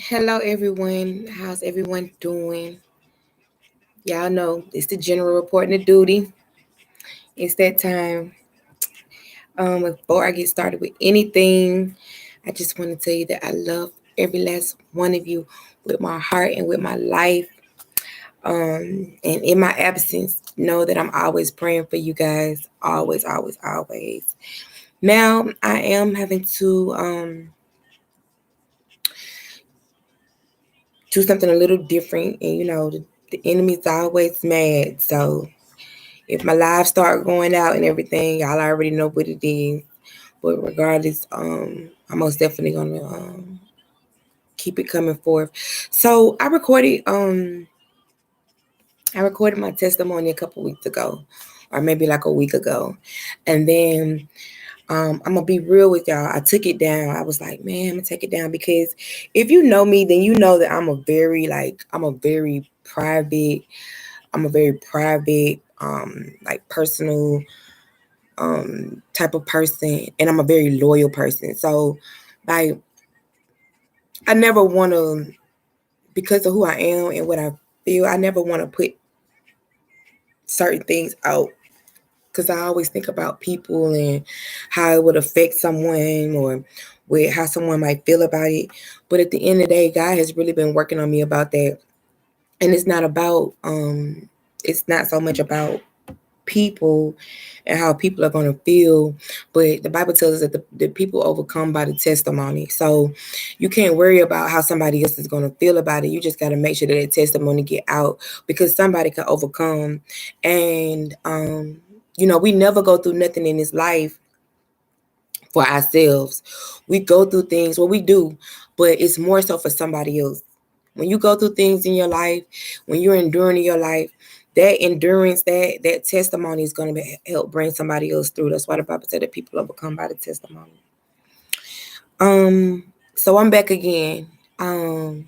Hello, everyone. How's everyone doing? Y'all know it's the general reporting of duty. It's that time. Before I get started with anything, I just want to tell you that I love every last one of you with my heart and with my life. And in my absence, know that I'm always praying for you guys. Always, always, always. Now, I am having to do something a little different, and the enemy's always mad. So if my lives start going out and everything, y'all already know what it is. But regardless, I'm most definitely gonna keep it coming forth. So I recorded my testimony a couple weeks ago, or maybe like a week ago, and then I'm gonna be real with y'all. I took it down. I was like, man, I'm gonna take it down because if you know me, then you know that I'm a very private, like personal type of person, and I'm a very loyal person. So like I never want to, because of who I am and what I feel, I never want to put certain things out because I always think about people and how it would affect someone or with how someone might feel about it. But at the end of the day, God has really been working on me about that. And it's not so much about people and how people are going to feel, but the Bible tells us that the people overcome by the testimony. So you can't worry about how somebody else is going to feel about it. You just got to make sure that testimony get out, because somebody can overcome. And we never go through nothing in this life for ourselves. We go through things, well, we do, but it's more so for somebody else. When you go through things in your life, when you're enduring in your life, that endurance, that testimony is going to help bring somebody else through. That's why the Bible said that people overcome by the testimony. So I'm back again, and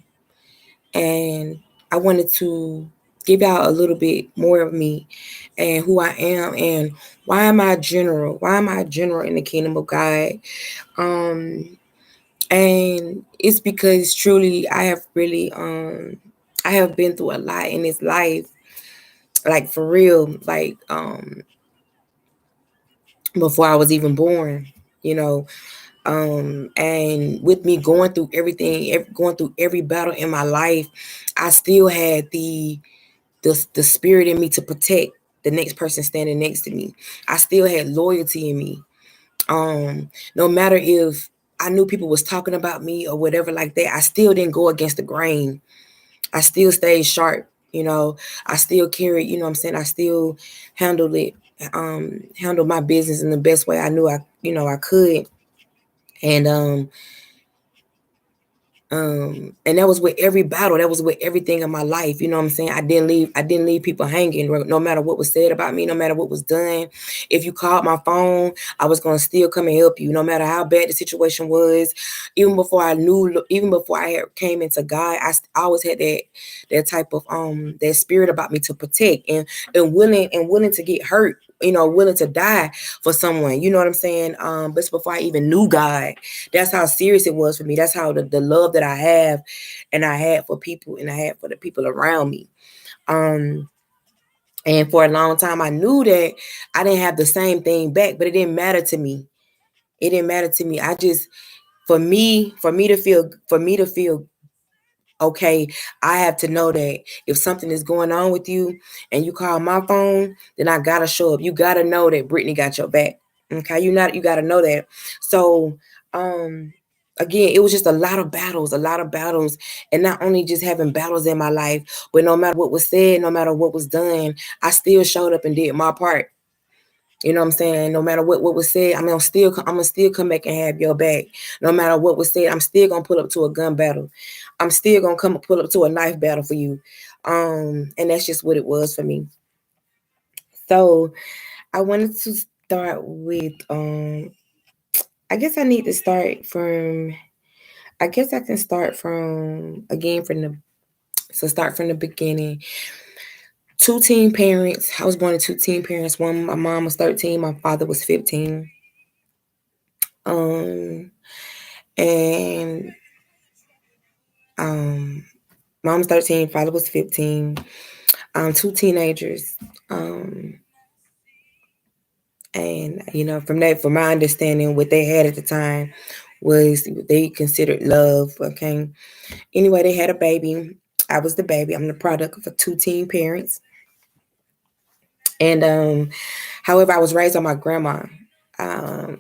I wanted to give y'all a little bit more of me and who I am and why am I general? Why am I a general in the kingdom of God? And it's because truly I have been through a lot in this life, like for real, like before I was even born, you know. And with me going through everything, going through every battle in my life, I still had the spirit in me to protect the next person standing next to me. I still had loyalty in me. No matter if I knew people was talking about me or whatever like that, I still didn't go against the grain. I still stayed sharp, I still carried, what I'm saying, I still handled it, handled my business in the best way I knew I could. And and that was with every battle. That was with everything in my life. You know what I'm saying? I didn't leave people hanging, no matter what was said about me, no matter what was done. If you called my phone, I was gonna still come and help you, no matter how bad the situation was. Even before I came into God, I always had that type of that spirit about me to protect and willing to get hurt, willing to die for someone. You know what I'm saying? But it's before I even knew God. That's how serious it was for me. That's how the love that I have and I had for people and I had for the people around me. And for a long time I knew that I didn't have the same thing back, but it didn't matter to me. It didn't matter to me. I just for me to feel okay, I have to know that if something is going on with you and you call my phone, then I gotta show up. You gotta know that Brittany got your back. Okay, you gotta know that. So again, it was just a lot of battles, and not only just having battles in my life, but no matter what was said, no matter what was done, I still showed up and did my part. You know what I'm saying? No matter what was said, I'm gonna still come back and have your back. No matter what was said, I'm still gonna pull up to a gun battle. I'm still gonna come pull up to a knife battle for you. And that's just what it was for me. So I wanted to start with I guess I need to start from I guess I can start from again from the so start from the beginning. Two teen parents. I was born to two teen parents. One, my mom was 13, my father was 15. Um, and Mom's 13, father was 15. Two teenagers. And from my understanding, what they had at the time was they considered love. Okay. Anyway, they had a baby. I was the baby. I'm the product of two teen parents. And however, I was raised by my grandma. I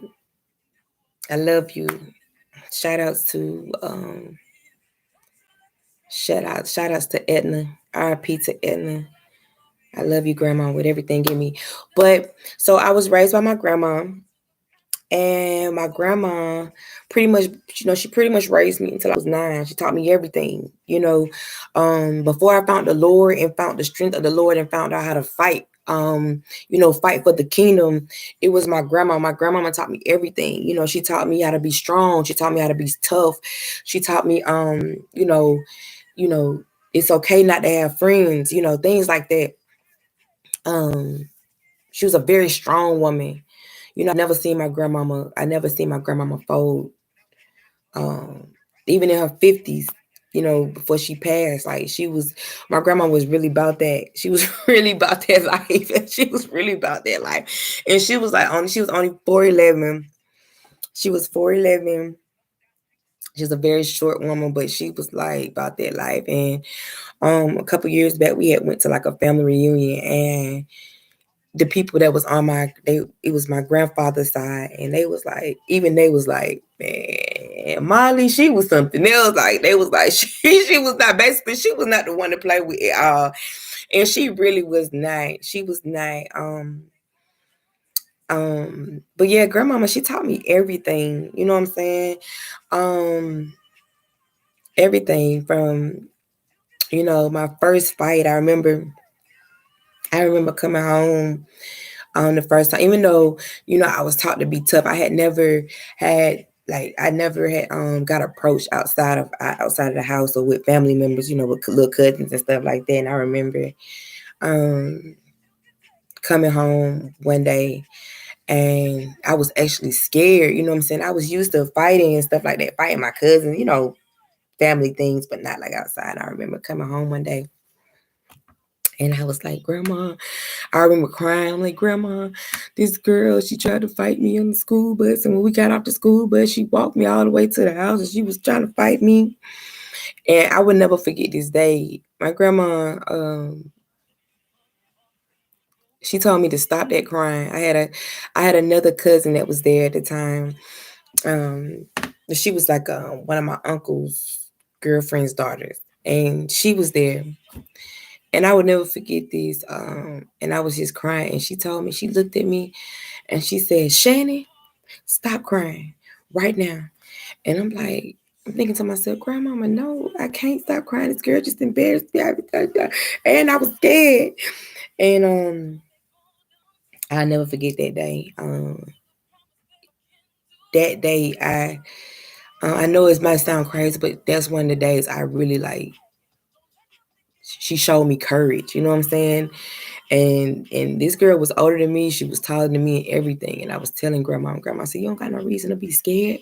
love you. Shout outs to shout outs to Edna. RIP to Edna. I love you, grandma, with everything in me. But so I was raised by my grandma, and my grandma pretty much, she pretty much raised me until I was 9. She taught me everything, before I found the Lord and found the strength of the Lord and found out how to fight, fight for the kingdom. It was my grandma. My grandmama taught me everything. She taught me how to be strong. She taught me how to be tough. She taught me, it's okay not to have friends, things like that. She was a very strong woman. I never seen my grandmama fold. Even in her 50s, before she passed, like my grandma was really about that. She was really about that life. She was really about that life. And she was only 4'11". She was 4'11". She's a very short woman, but she was like about that life. And a couple years back, we had went to like a family reunion, and the people that was on it was my grandfather's side, and they was like, man, Molly, she was something else. Like they was like, she was not, basically, she was not the one to play with at all. And she really was not. She was not. But yeah, grandmama, she taught me everything. You know what I'm saying? Everything from, my first fight. I remember coming home the first time, even though, I was taught to be tough. I never had got approached outside of the house or with family members, with little cousins and stuff like that. And I remember coming home one day, and I was actually scared. You know what I'm saying? I was used to fighting and stuff like that, fighting my cousins, family things, but not like outside. I remember coming home one day, and I was like, Grandma, I remember crying. I'm like, Grandma, this girl, she tried to fight me on the school bus. And when we got off the school bus, she walked me all the way to the house, and she was trying to fight me. And I would never forget this day. My grandma, she told me to stop that crying. I had another cousin that was there at the time. She was like one of my uncle's girlfriend's daughters, and she was there. And I would never forget this. And I was just crying. And she told me, she looked at me and she said, Shannon, stop crying right now. And I'm thinking to myself, Grandmama, no, I can't stop crying. This girl just embarrassed me. And I was scared. And I'll never forget that day. That day, I know it might sound crazy, but that's one of the days I really she showed me courage. You know what I'm saying? And this girl was older than me. She was taller than me and everything. And I was telling Grandma, I said, you don't got no reason to be scared.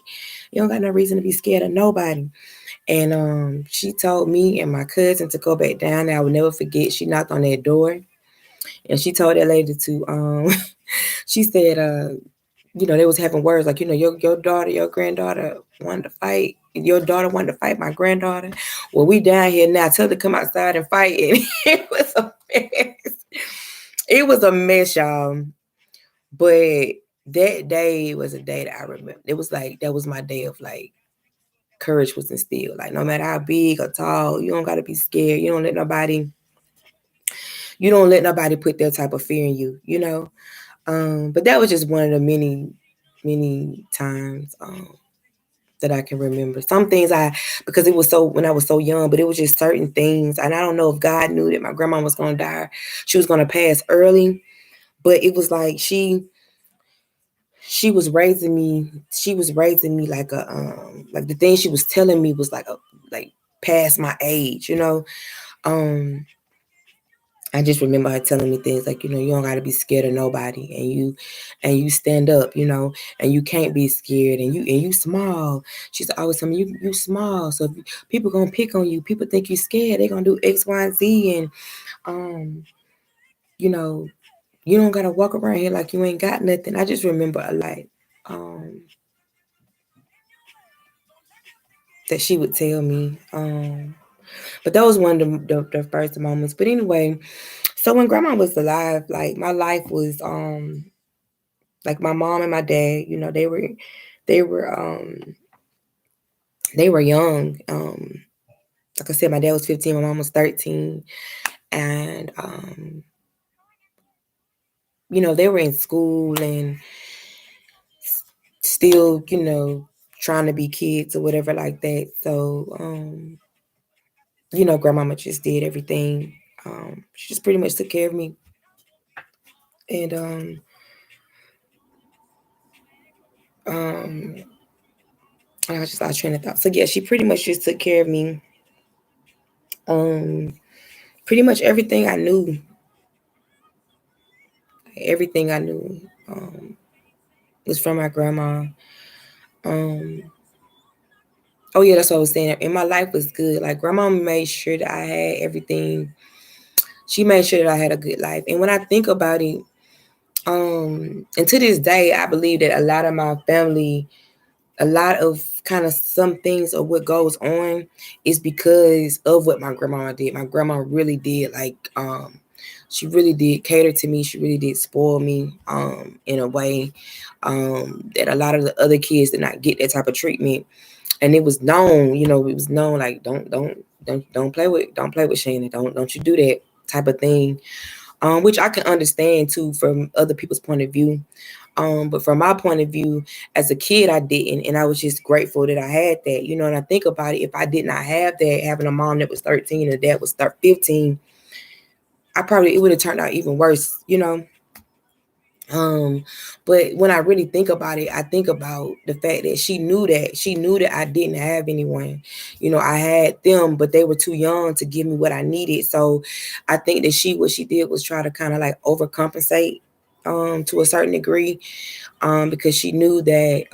You don't got no reason to be scared of nobody. And she told me and my cousin to go back down there. I will never forget. She knocked on that door, and she told that lady to, she said, they was having words like, your daughter, your granddaughter wanted to fight. Your daughter wanted to fight my granddaughter. Well, we down here now. Tell her to come outside and fight. And it was a mess. It was a mess, y'all. But that day was a day that I remember. It was like, that was my day of courage was instilled. Like, no matter how big or tall, you don't got to be scared. You don't let nobody put that type of fear in you. But that was just one of the many, many times that I can remember. Some things because it was when I was so young, but it was just certain things. And I don't know if God knew that my grandma was going to die. She was going to pass early, but it was like she was raising me. She was raising me like the thing she was telling me was like past my age, I just remember her telling me things like, you don't got to be scared of nobody, and you stand up, and you can't be scared, and you small. She's always telling me, you small, so if people gonna pick on you, people think you scared, they gonna do X, Y, and Z, and you know, you don't gotta walk around here like you ain't got nothing. I just remember a lot that she would tell me. But that was one of the first moments. But anyway, so when grandma was alive, like my life was like my mom and my dad, they were they were young. Like I said, my dad was 15, my mom was 13. And they were in school and still, trying to be kids or whatever like that. So grandmama just did everything. She just pretty much took care of me. And I just lost train of thought. So yeah, she pretty much just took care of me. Pretty much everything I knew. Everything I knew was from my grandma. Oh yeah, that's what I was saying. And my life was good. Like grandma made sure that I had everything. She made sure that I had a good life. And when I think about it, and to this day, I believe that a lot of my family, a lot of kind of some things of what goes on is because of what my grandma did. My grandma really did she really did cater to me. She really did spoil me in a way that a lot of the other kids did not get that type of treatment. And it was known, it was known like don't play with Shannon. Don't you do that type of thing. Which I can understand too from other people's point of view. But from my point of view, as a kid, I didn't, and I was just grateful that I had that, And I think about it, if I did not have that, having a mom that was 13 and a dad was 15, it would have turned out even worse. But when I really think about it, I think about the fact that she knew that I didn't have anyone. I had them, but they were too young to give me what I needed. So I think that what she did was try to kind of like overcompensate to a certain degree, because she knew that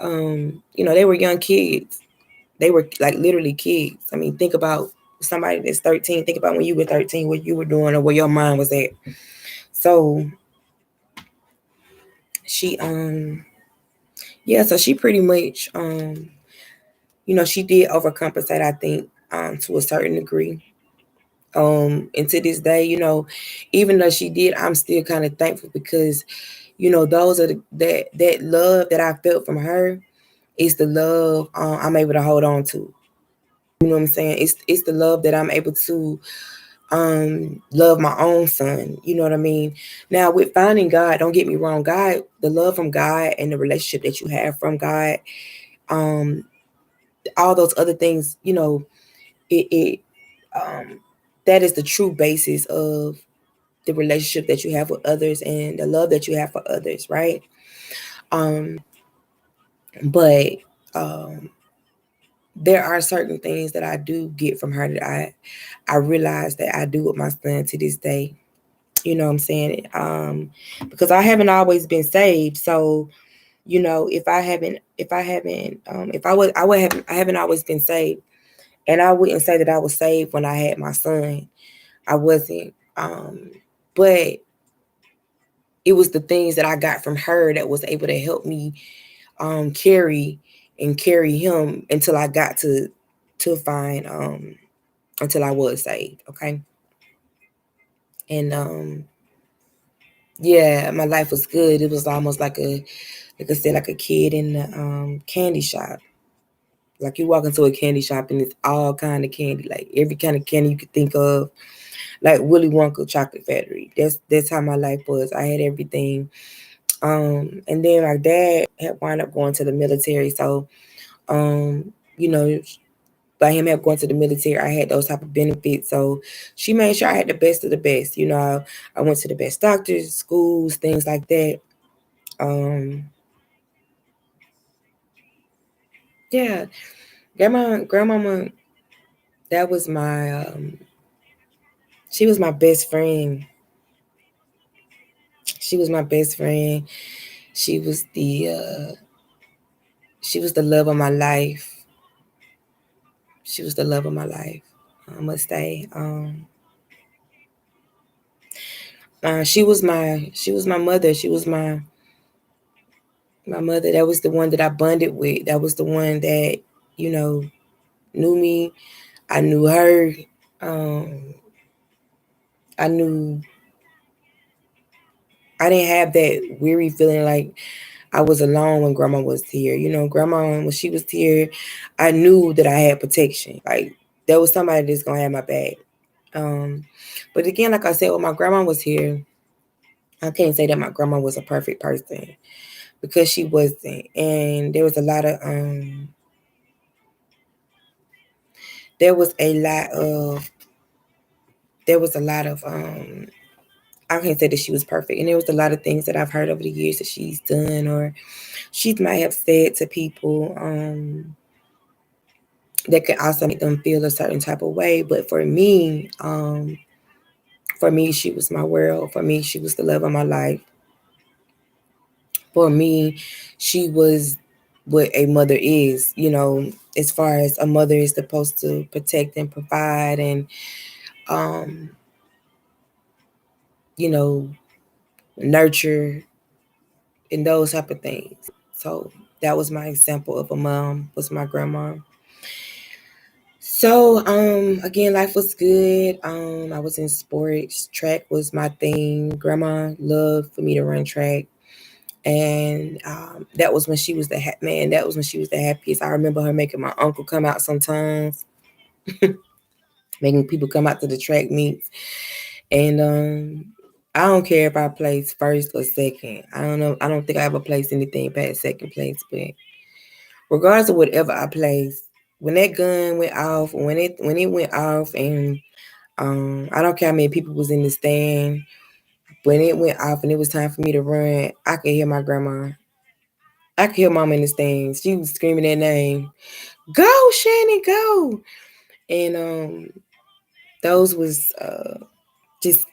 they were young kids. They were like literally kids. I mean, think about somebody that's 13. Think about when you were 13, what you were doing or where your mind was at. So she so she pretty much she did overcompensate, I think, to a certain degree. And to this day, even though she did, I'm still kind of thankful because those are that love that I felt from her is the love I'm able to hold on to. You know what I'm saying? It's the love that I'm able to love my own son. You know what I mean? Now with finding God, don't get me wrong, God, the love from God and the relationship that you have from God, all those other things, it that is the true basis of the relationship that you have with others and the love that you have for others, right? But there are certain things that I do get from her that I realize that I do with my son to this day. You know what I'm saying? Because I haven't always been saved. So, I haven't always been saved. And I wouldn't say that I was saved when I had my son. I wasn't. But it was the things that I got from her that was able to help me carry him until I got to find until I was saved. Okay. And yeah, my life was good. It was almost like I said, like a kid in the candy shop. Like you walk into a candy shop and it's all kind of candy, like every kind of candy you could think of, like Willy Wonka chocolate factory. That's how my life was. I had everything. And then my dad had wound up going to the military. So, you know, by him going to the military, I had those type of benefits. So she made sure I had the best of the best. I went to the best doctors, schools, things like that. Yeah, grandmama, that was my she was my best friend. She was my best friend. She was the love of my life. She was the love of my life. I must say. She was my mother. She was my mother. That was the one that I bonded with. That was the one that, you know, knew me. I knew her. Um, I knew I didn't have that weary feeling like I was alone when grandma was here. You know, grandma, when she was here, I knew that I had protection. Like there was somebody that's gonna have my back. But again, like I said, when my grandma was here, I can't say that my grandma was a perfect person because she wasn't. And there was a lot of there was a lot of I can't say that she was perfect. And there was a lot of things that I've heard over the years that she's done or she might have said to people that could also make them feel a certain type of way. But for me, she was my world. For me, she was the love of my life. For me, she was what a mother is, you know, as far as a mother is supposed to protect and provide and, um, you know, nurture and those type of things. So that was my example of a mom, was my grandma. So again, life was good. I was in sports. Track was my thing. Grandma loved for me to run track. And that was when she was that was when she was the happiest. I remember her making my uncle come out sometimes, making people come out to the track meets. And I don't care if I place first or second. I don't know. I don't think I ever placed anything past second place. But regardless of whatever I placed, when that gun went off, when it went off, and I don't care how many people was in the stand. When it went off and it was time for me to run, I could hear my grandma. I could hear mama in the stands. She was screaming that name. Go, Shannon, go. And those was just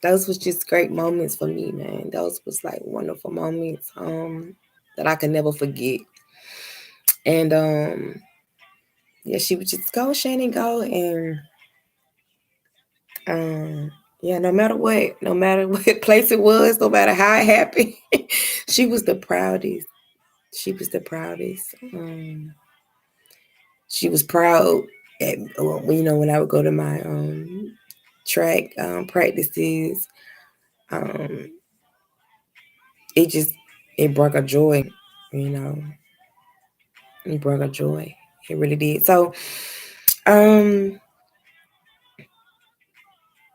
those was just great moments for me, man. Those was like wonderful moments that I could never forget. And yeah, she would just go, Shannon, go. And yeah, no matter what place it was, no matter how it happened, she was the proudest. She was the proudest. She was proud at, you know, when I would go to my track practices. Um, it just it brought a joy, you know. It brought a joy. It really did. So, um,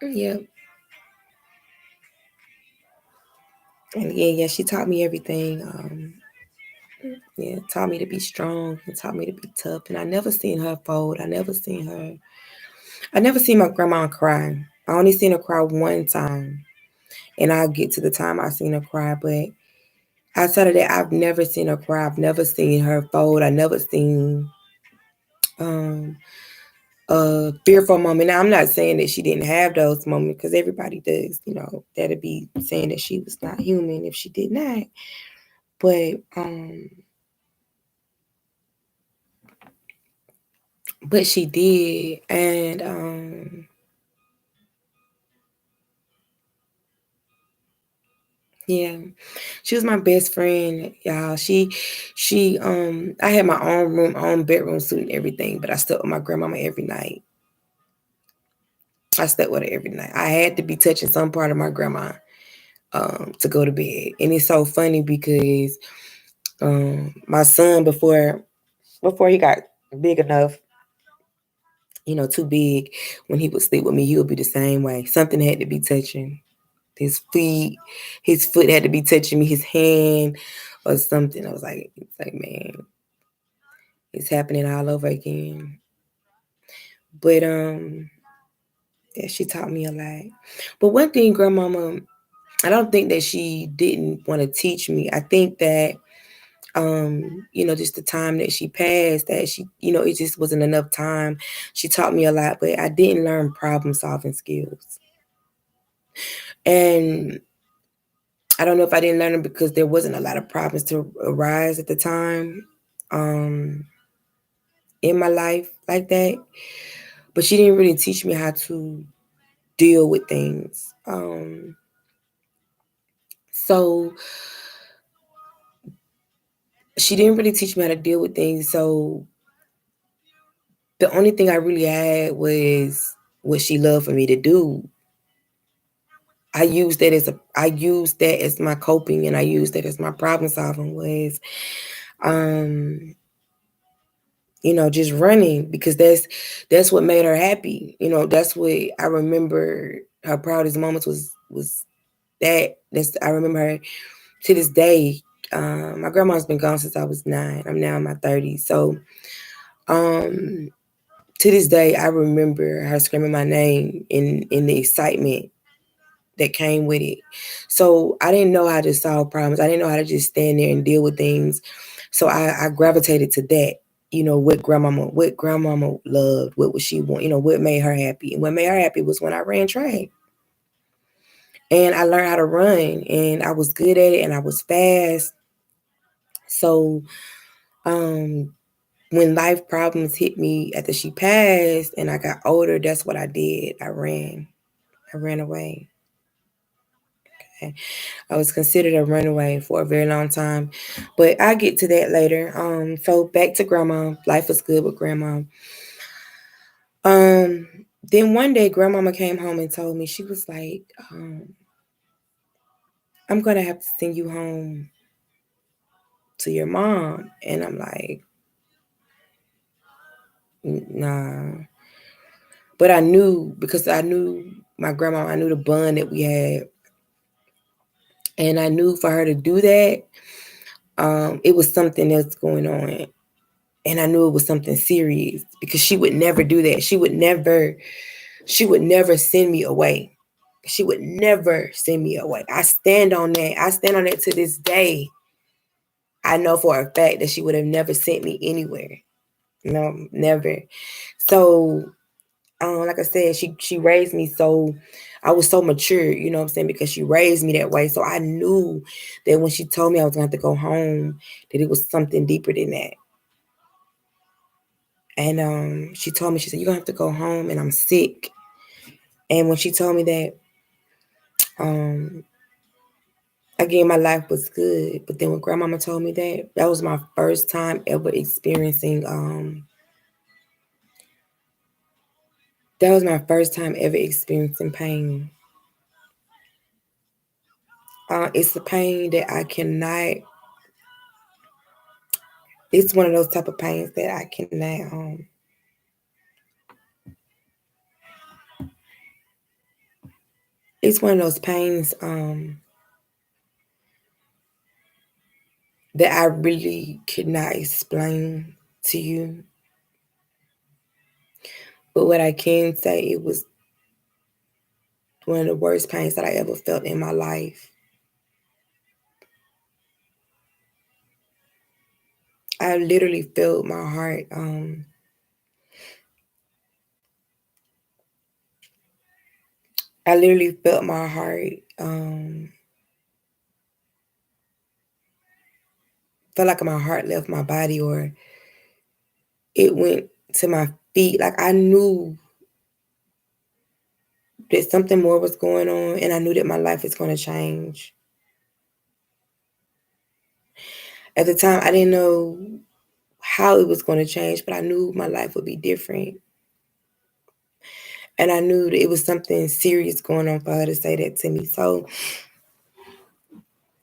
yeah, and yeah, she taught me everything. Yeah, taught me to be strong and taught me to be tough. And I never seen her fold. I never seen my grandma cry. I only seen her cry one time. And I'll get to the time I seen her cry. But outside of that, I've never seen her cry. I've never seen her fold. I never seen um, a fearful moment. Now, I'm not saying that she didn't have those moments because everybody does. You know, that'd be saying that she was not human if she did not. But she did, and yeah, she was my best friend, y'all. I had my own room, own bedroom suite and everything, but I slept with my grandmama every night. I slept with her every night. I had to be touching some part of my grandma to go to bed. And it's so funny because my son before he got big enough, you know, too big, when he would sleep with me, he would be the same way. Something had to be touching his feet, his foot had to be touching me, his hand or something. I was like, it's like, man, it's happening all over again. But yeah, she taught me a lot. But one thing, grandmama, I don't think that she didn't want to teach me. I think that you know, just the time that she passed, that she, you know, it just wasn't enough time. She taught me a lot, but I didn't learn problem solving skills. And I don't know if I didn't learn them because there wasn't a lot of problems to arise at the time in my life like that. But she didn't really teach me how to deal with things. So she didn't really teach me how to deal with things. So the only thing I really had was what she loved for me to do. I used that as my coping, and I used that as my problem solving was just running, because that's what made her happy. That's what I remember. Her proudest moments was that. I remember her to this day. My grandma's been gone since I was 9. I'm now in my 30s. So to this day, I remember her screaming my name in the excitement that came with it. So I didn't know how to solve problems. I didn't know how to just stand there and deal with things. So I gravitated to that. What grandmama loved, what would she want, what made her happy. And what made her happy was when I ran track. And I learned how to run, and I was good at it, and I was fast. So when life problems hit me after she passed and I got older, that's what I did. I ran away. Okay. I was considered a runaway for a very long time, but I'll get to that later. So back to grandma. Life was good with grandma. Then one day grandmama came home and told me, she was like, I'm gonna have to send you home to your mom. And I'm like, nah. But I knew, because I knew my grandma, I knew the bond that we had. And I knew for her to do that, it was something else going on. And I knew it was something serious, because she would never do that. She would never send me away. She would never send me away. I stand on that. I stand on it to this day. I know for a fact that she would have never sent me anywhere. No, never. So, like I said, she raised me, so I was so mature, you know what I'm saying, because she raised me that way. So I knew that when she told me I was going to have to go home, that it was something deeper than that. And she told me, she said, you're going to have to go home, and I'm sick. And when she told me that, again, my life was good. But then when grandmama told me that was my first time ever experiencing, pain. It's a pain that I cannot, it's one of those type of pains that I cannot, it's one of those pains, that I really could not explain to you. But what I can say, it was one of the worst pains that I ever felt in my life. I literally felt my heart, I literally felt my heart, felt like my heart left my body, or it went to my feet. Like I knew that something more was going on, and I knew that my life was going to change. At the time, I didn't know how it was going to change, but I knew my life would be different. And I knew that it was something serious going on for her to say that to me. So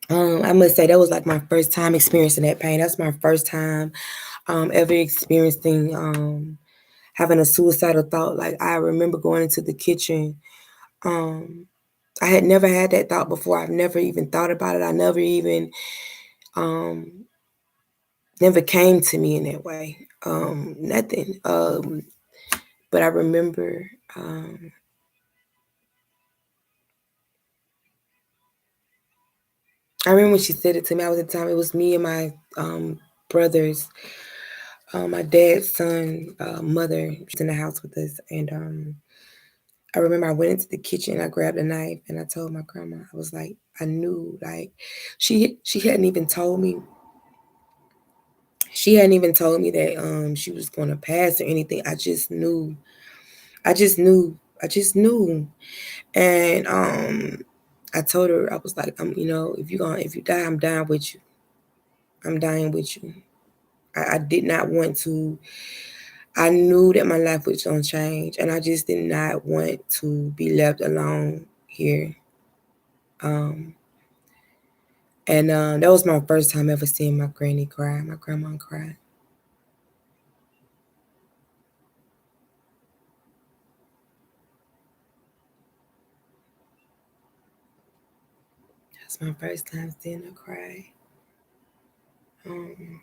I must say that was like my first time experiencing that pain. That's my first time ever experiencing having a suicidal thought. Like I remember going into the kitchen. I had never had that thought before. I've never even thought about it. I never even never came to me in that way. Nothing. But I remember when she said it to me. I was at the time, it was me and my brothers, my dad's son, mother. She's in the house with us, and I remember I went into the kitchen, I grabbed a knife, and I told my grandma, I was like, I knew, like, she hadn't even told me. She hadn't even told me that she was going to pass or anything. I just knew. I just knew. I just knew. And I told her, I was like, if you die, I'm dying with you. I'm dying with you. I did not want to. I knew that my life was gonna change, and I just did not want to be left alone here. Um, and that was my first time ever seeing my granny cry, my grandma cry. That's my first time seeing her cry. Um,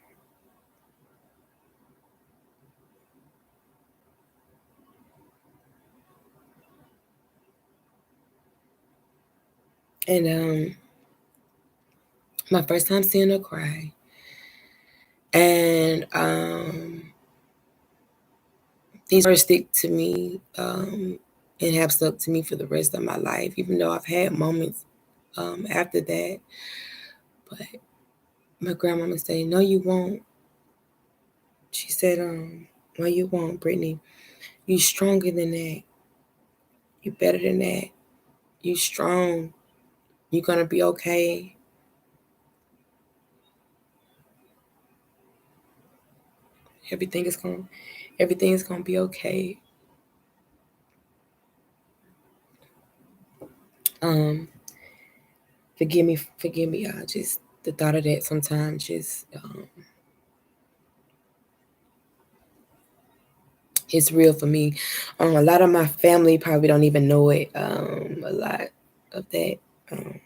and my first time seeing her cry, and these words stick to me, and have stuck to me for the rest of my life, even though I've had moments after that. But my grandmama said, "No, you won't." She said, "No, you won't, Brittany. You stronger than that. You better than that. You strong. You're gonna be okay. Everything is gonna, everything is gonna be okay." Um, forgive me, y'all. Just the thought of that sometimes just it's real for me. A lot of my family probably don't even know it. A lot of that. Um,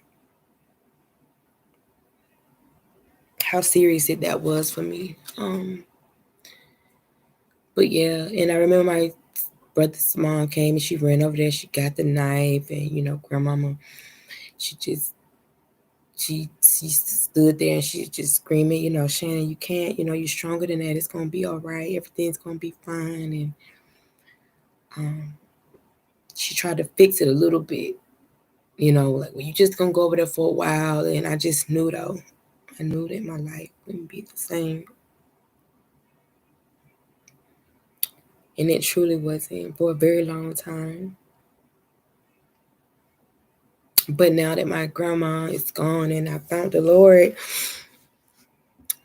how serious that was for me. But yeah, and I remember my brother's mom came and she ran over there. She got the knife, and grandmama, she just she stood there and she just screaming, Shannon, you can't, you're stronger than that. It's gonna be all right. Everything's gonna be fine. And um, she tried to fix it a little bit, like, well, you just gonna go over there for a while. And I just knew, though, I knew that my life wouldn't be the same. And it truly wasn't for a very long time. But now that my grandma is gone and I found the Lord,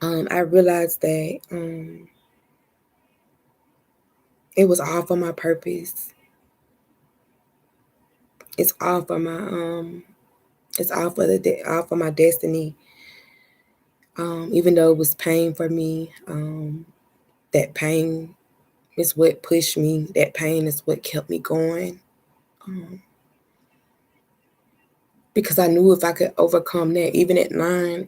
I realized that it was all for my purpose. It's all for my it's all for all for my destiny. Even though it was pain for me, that pain is what pushed me. That pain is what kept me going. Um, because I knew if I could overcome that, even at 9,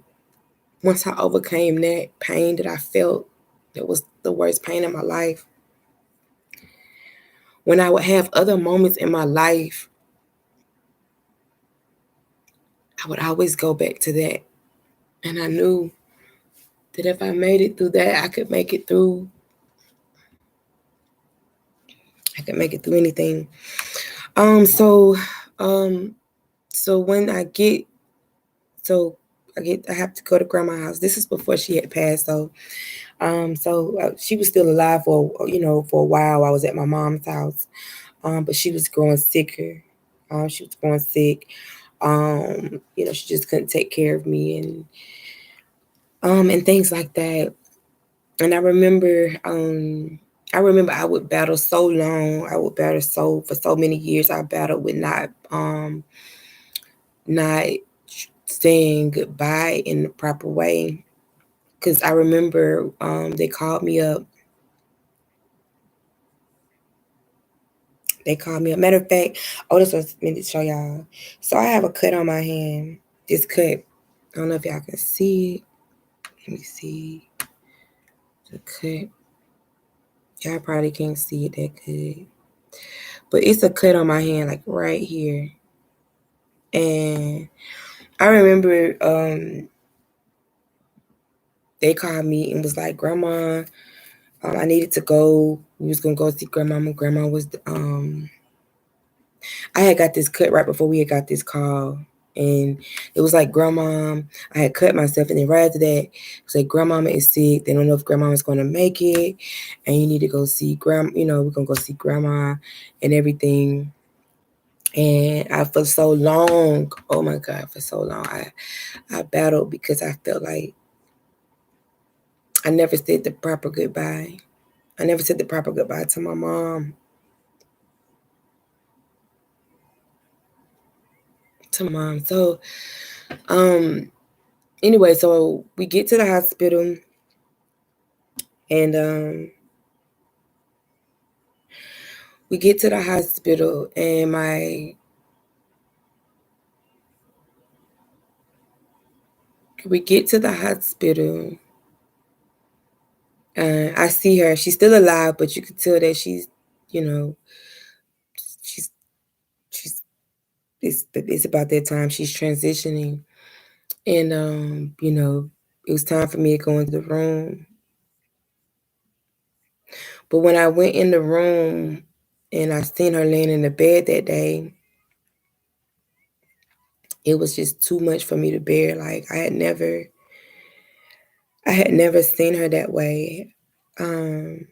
once I overcame that pain that I felt, it was the worst pain in my life. When I would have other moments in my life, I would always go back to that. And I knew that if I made it through that, I could make it through. I could make it through anything. Um, so, um, so when I get, so I have to go to grandma's house. This is before she had passed. So she was still alive for a while. I was at my mom's house. But she was growing sicker. She was growing sick. She just couldn't take care of me and things like that. And I remember I would battle so long. I would battle for so many years. I battled with not saying goodbye in the proper way. Cause I remember they called me up. They called me up. Matter of fact, this was meant to show y'all. So I have a cut on my hand. This cut. I don't know if y'all can see it. Let me see. The cut. Y'all probably can't see it that good. But it's a cut on my hand, like right here. And I remember they called me and was like, Grandma, I needed to go. We was gonna go see grandma. Grandma was I had got this cut right before we had got this call. And it was like grandma, I had cut myself, and then right after that, it was like grandmama is sick. They don't know if grandmama's gonna make it, and you need to go see grandma. We're gonna go see grandma and everything. And I for so long, oh my God, for so long, I battled because I felt like I never said the proper goodbye. I never said the proper goodbye to my mom. To my mom. So, anyway, so we get to the hospital, and we get to the hospital, and we get to the hospital. I see her. She's still alive, but you can tell that she's, you know, she's she's it's about that time. She's transitioning, and it was time for me to go into the room. But when I went in the room and I seen her laying in the bed that day, it was just too much for me to bear. Like I had never seen her that way. Um,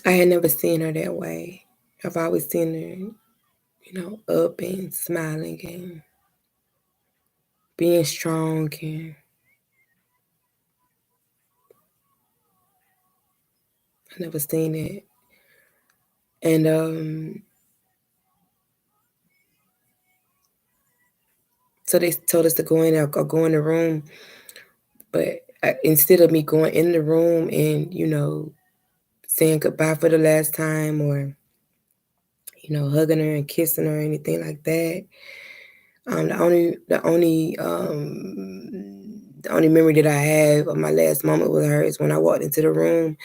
I had never seen her that way. I've always seen her, up and smiling and being strong, and I never seen it. And so they told us to go in. I'll go in the room, but instead of me going in the room and saying goodbye for the last time, or hugging her and kissing her or anything like that, the only memory that I have of my last moment with her is when I walked into the room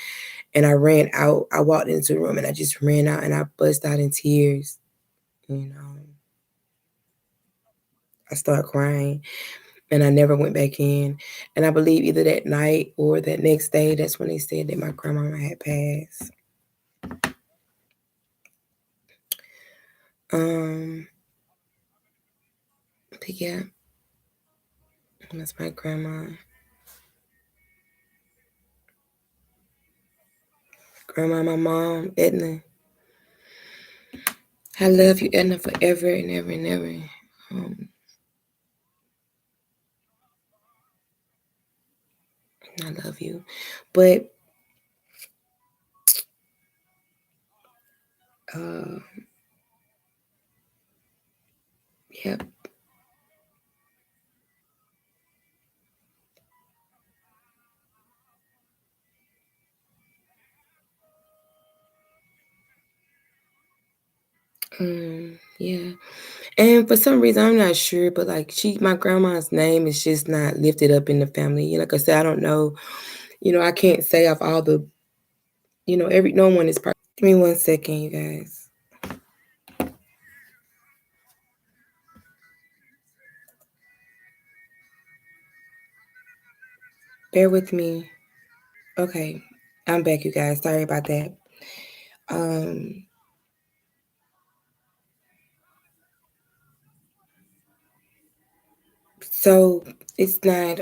and I ran out. I walked into the room and I just ran out and I burst out in tears. You know, I started crying and I never went back in. And I believe either that night or that next day, that's when they said that my grandmama had passed. Um, but yeah, that's my grandma. Grandma, my mom, Edna. I love you, Edna, forever and ever and ever. I love you. But uh, yeah. Yeah. And for some reason, I'm not sure, but like my grandma's name is just not lifted up in the family. Like I said, I don't know. I can't say of all the, no one is perfect. Give me 1 second, you guys. Bear with me. Okay. I'm back, you guys. Sorry about that. Um, so it's not,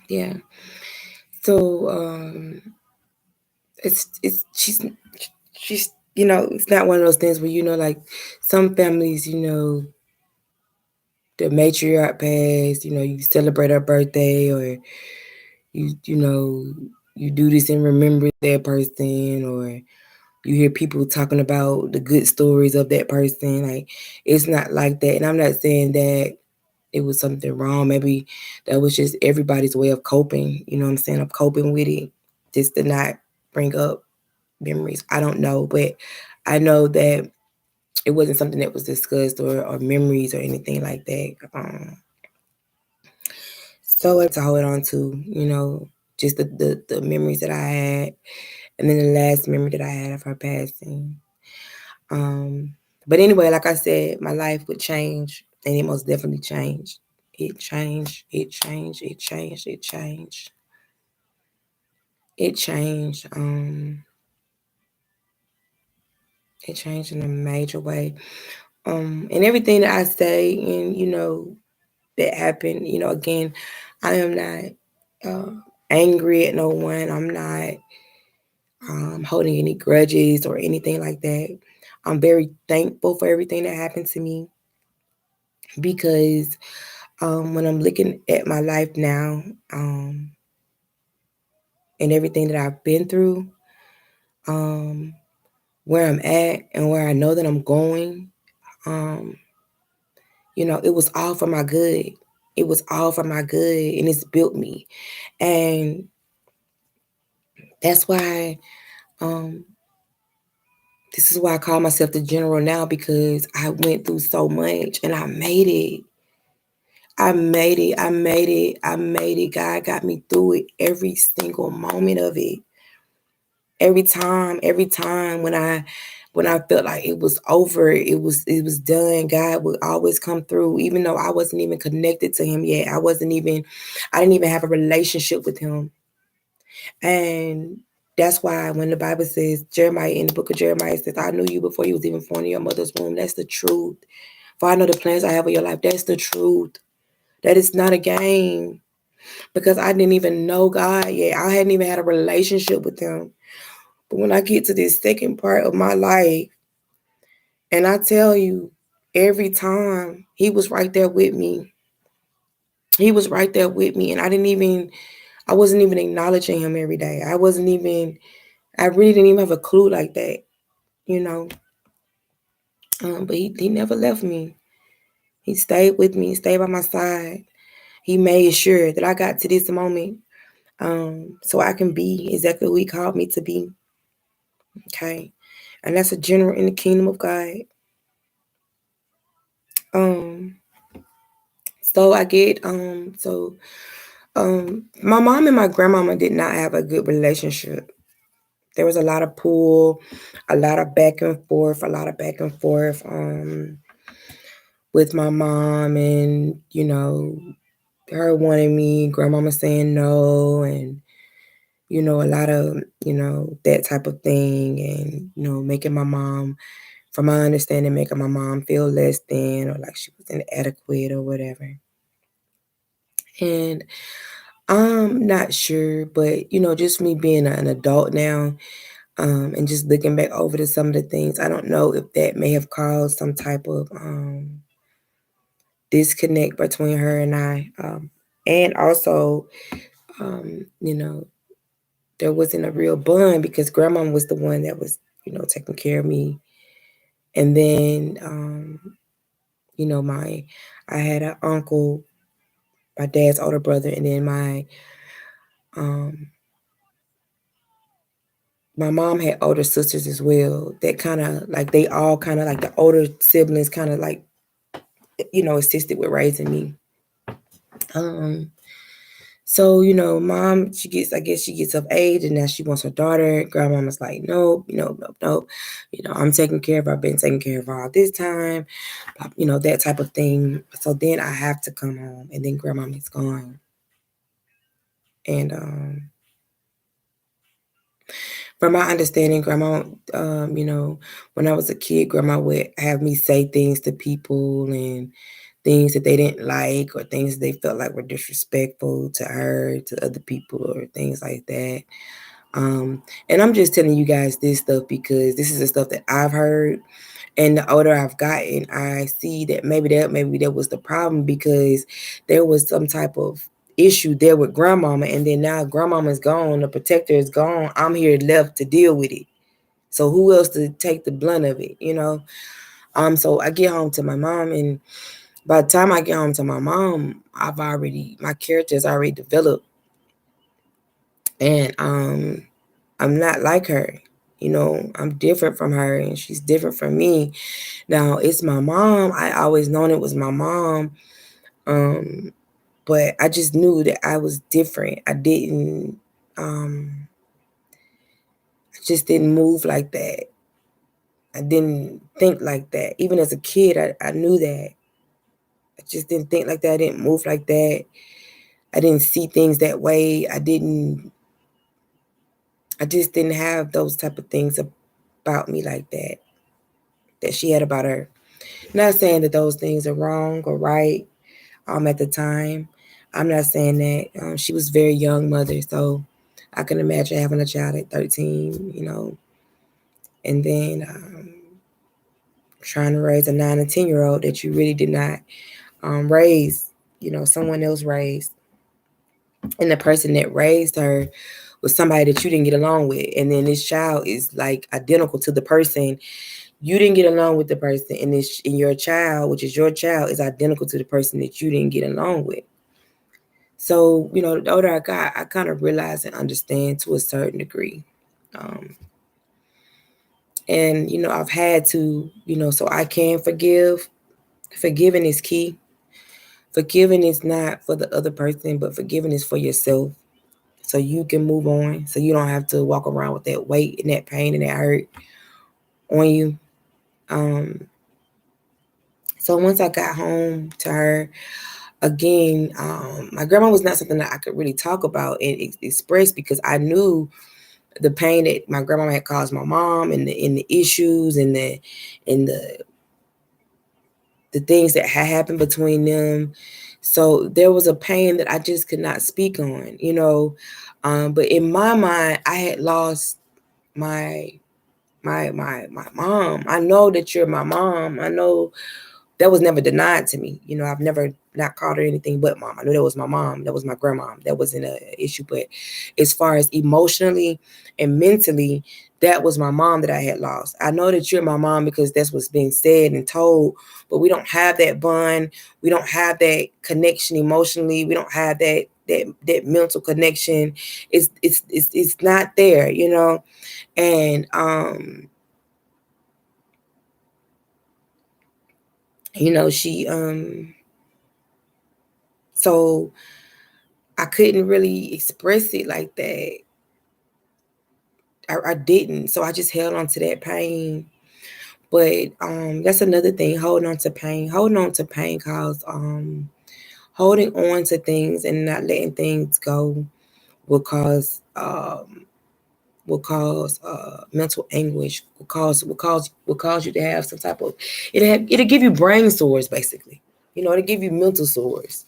yeah. So, it's she's it's not one of those things where like some families, the matriarch passed, you celebrate her birthday, or you do this and remember that person, or you hear people talking about the good stories of that person. Like, it's not like that. And I'm not saying that it was something wrong. Maybe that was just everybody's way of coping, you know what I'm saying, of coping with it, just to not bring up memories. I don't know, but I know that it wasn't something that was discussed, or memories or anything like that. So to hold on to, just the memories that I had, and then the last memory that I had of her passing. But anyway, like I said, my life would change, and it most definitely changed. It changed. It changed. It changed. It changed. it changed. It changed in a major way. And everything that I say and, that happened, again, I am not angry at no one. I'm not holding any grudges or anything like that. I'm very thankful for everything that happened to me because when I'm looking at my life now and everything that I've been through, where I'm at and where I know that I'm going, it was all for my good. It was all for my good and it's built me. And that's why um, this is why I call myself the general now because I went through so much and I made it. I made it. I made it. I made it. God got me through it every single moment of it. Every time when I felt like it was over, it was done. God would always come through, even though I wasn't even connected to him yet. I didn't even have a relationship with him. And that's why when the Bible says, Jeremiah, in the book of Jeremiah says, I knew you before you was even born in your mother's womb. That's the truth. For I know the plans I have for your life. That's the truth. That is not a game. Because I didn't even know God yet. I hadn't even had a relationship with him. But when I get to this second part of my life, and I tell you, every time he was right there with me. He was right there with me. And I wasn't even acknowledging him every day. I really didn't even have a clue like that, you know. But he never left me. He stayed with me, stayed by my side. He made sure that I got to this moment so I can be exactly who he called me to be. Okay. And that's a general in the kingdom of God. Um, so I get my mom and my grandmama did not have a good relationship. There was a lot of pull, a lot of back and forth, with my mom and, her wanting me, grandmama saying no, and, a lot of, that type of thing. And, making my mom, from my understanding, making my mom feel less than or like she was inadequate or whatever. And I'm not sure, but, just me being an adult now, and just looking back over to some of the things, I don't know if that may have caused some type of disconnect between her and I. And also, there wasn't a real bond because grandma was the one that was, taking care of me. And then, I had an uncle, my dad's older brother, and then um, my mom had older sisters as well that kind of like they all kind of like the older siblings kind of like assisted with raising me. So mom, I guess she gets of age and now she wants her daughter. Grandmama's like, nope, nope, nope. I'm taking care of her. I've been taking care of her all this time, that type of thing. So then I have to come home and then grandmama's gone. And from my understanding, grandma, when I was a kid, grandma would have me say things to people and things that they didn't like or things they felt like were disrespectful to her, to other people, or things like that. And I'm just telling you guys this stuff because this is the stuff that I've heard. And the older I've gotten, I see that maybe that was the problem because there was some type of issue there with grandmama, and then now grandmama's gone, the protector is gone. I'm here left to deal with it. So who else to take the blunt of it, So I get home to my mom, and by the time I get home to my mom, my character's already developed. And I'm not like her. I'm different from her and she's different from me. Now, it's my mom. I always known it was my mom. But I just knew that I was different. I just didn't move like that. I didn't think like that. Even as a kid, I knew that. I just didn't think like that. I didn't move like that. I didn't see things that way. I didn't I just didn't have those type of things about me like that she had about her. Not saying that those things are wrong or right at the time. I'm not saying that. She was a very young mother, so I can imagine having a child at 13, and then trying to raise a 9 and 10-year-old that you really did not raise, someone else raised. And the person that raised her was somebody that you didn't get along with. And then this child is like identical to the person. You didn't get along with the person, and your child, which is your child, is identical to the person that you didn't get along with. So, the older I got, I kind of realized and understand to a certain degree. And, I've had to, so I can forgive. Forgiving is key. Forgiving is not for the other person, but forgiving is for yourself. So you can move on. So you don't have to walk around with that weight and that pain and that hurt on you. So once I got home to her, again, my grandma was not something that I could really talk about and express, because I knew the pain that my grandma had caused my mom, and the issues and the things that had happened between them. So there was a pain that I just could not speak on. But in my mind, I had lost my mom. I know that you're my mom. I know that was never denied to me. I've never not called her anything but mom. I knew that was my mom. That was my grandma. That wasn't an issue. But as far as emotionally and mentally, that was my mom that I had lost. I know that you're my mom because that's what's being said and told, but we don't have that bond. We don't have that connection emotionally. We don't have that mental connection. It's not there, And she so I couldn't really express it like that. I didn't. So I just held on to that pain. But that's another thing, holding on to pain. Holding on to pain cause holding on to things and not letting things go will cause mental anguish, will cause you to have some type of, it'll give you brain sores basically. It'll give you mental sores.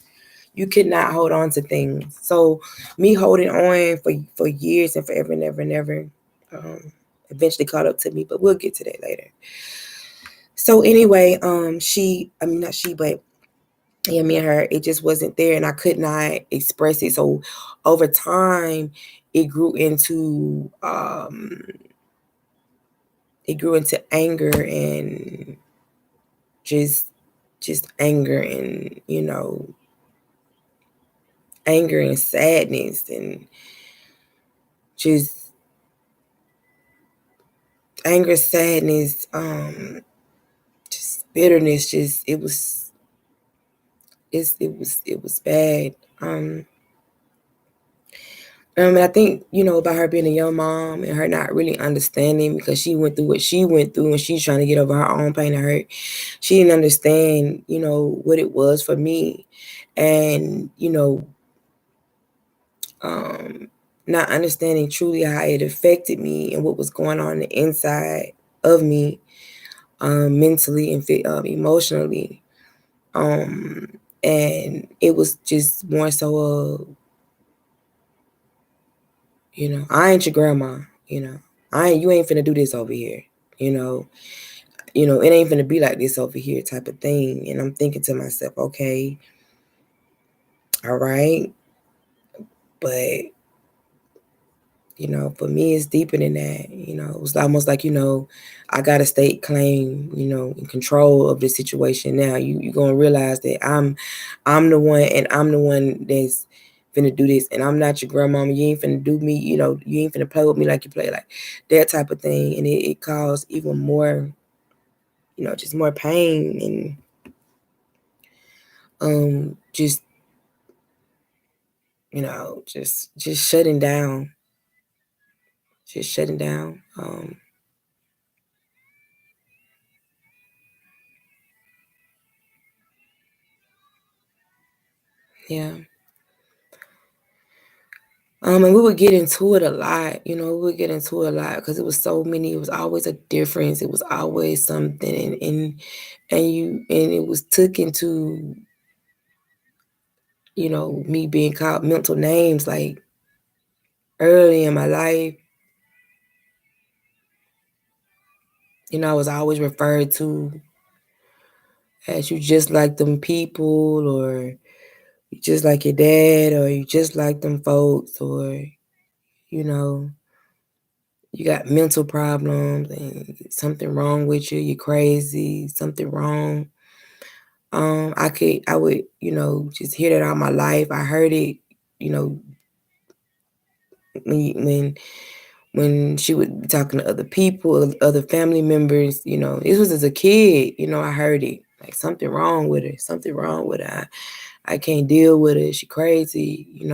You could not hold on to things. So me holding on for years and forever and ever and ever eventually caught up to me, but we'll get to that later. So anyway, not she, but yeah, me and her, it just wasn't there, and I could not express it. So over time, it grew into anger, and just anger, and anger and sadness, and just anger, sadness, just bitterness. Just it was bad. And I think, about her being a young mom and her not really understanding, because she went through what she went through and she's trying to get over her own pain and hurt. She didn't understand, what it was for me. And, not understanding truly how it affected me and what was going on the inside of me, mentally and emotionally. And it was just more so I ain't your grandma, you ain't finna do this over here, it ain't finna be like this over here type of thing. And I'm thinking to myself, okay, all right, but for me it's deeper than that. It was almost like, I got a state claim, in control of the situation. Now you're gonna realize that I'm the one, and I'm the one that's finna do this, and I'm not your grandmama. You ain't finna do me, you ain't finna play with me like you play, like that type of thing. And it caused even more, just more pain, and just just shutting down, just shutting down. Yeah. And we would get into it a lot, we would get into it a lot because it was so many. It was always a difference. It was always something, and it was took into, me being called mental names like early in my life. I was always referred to as you just like them people, or you just like your dad, or you just like them folks, or you know, you got mental problems and something wrong with you, you're crazy, something wrong. I would, just hear that all my life. I heard it, you know, when she would be talking to other people, other family members, this was as a kid, I heard it. Like something wrong with her, something wrong with her. I can't deal with her. She crazy.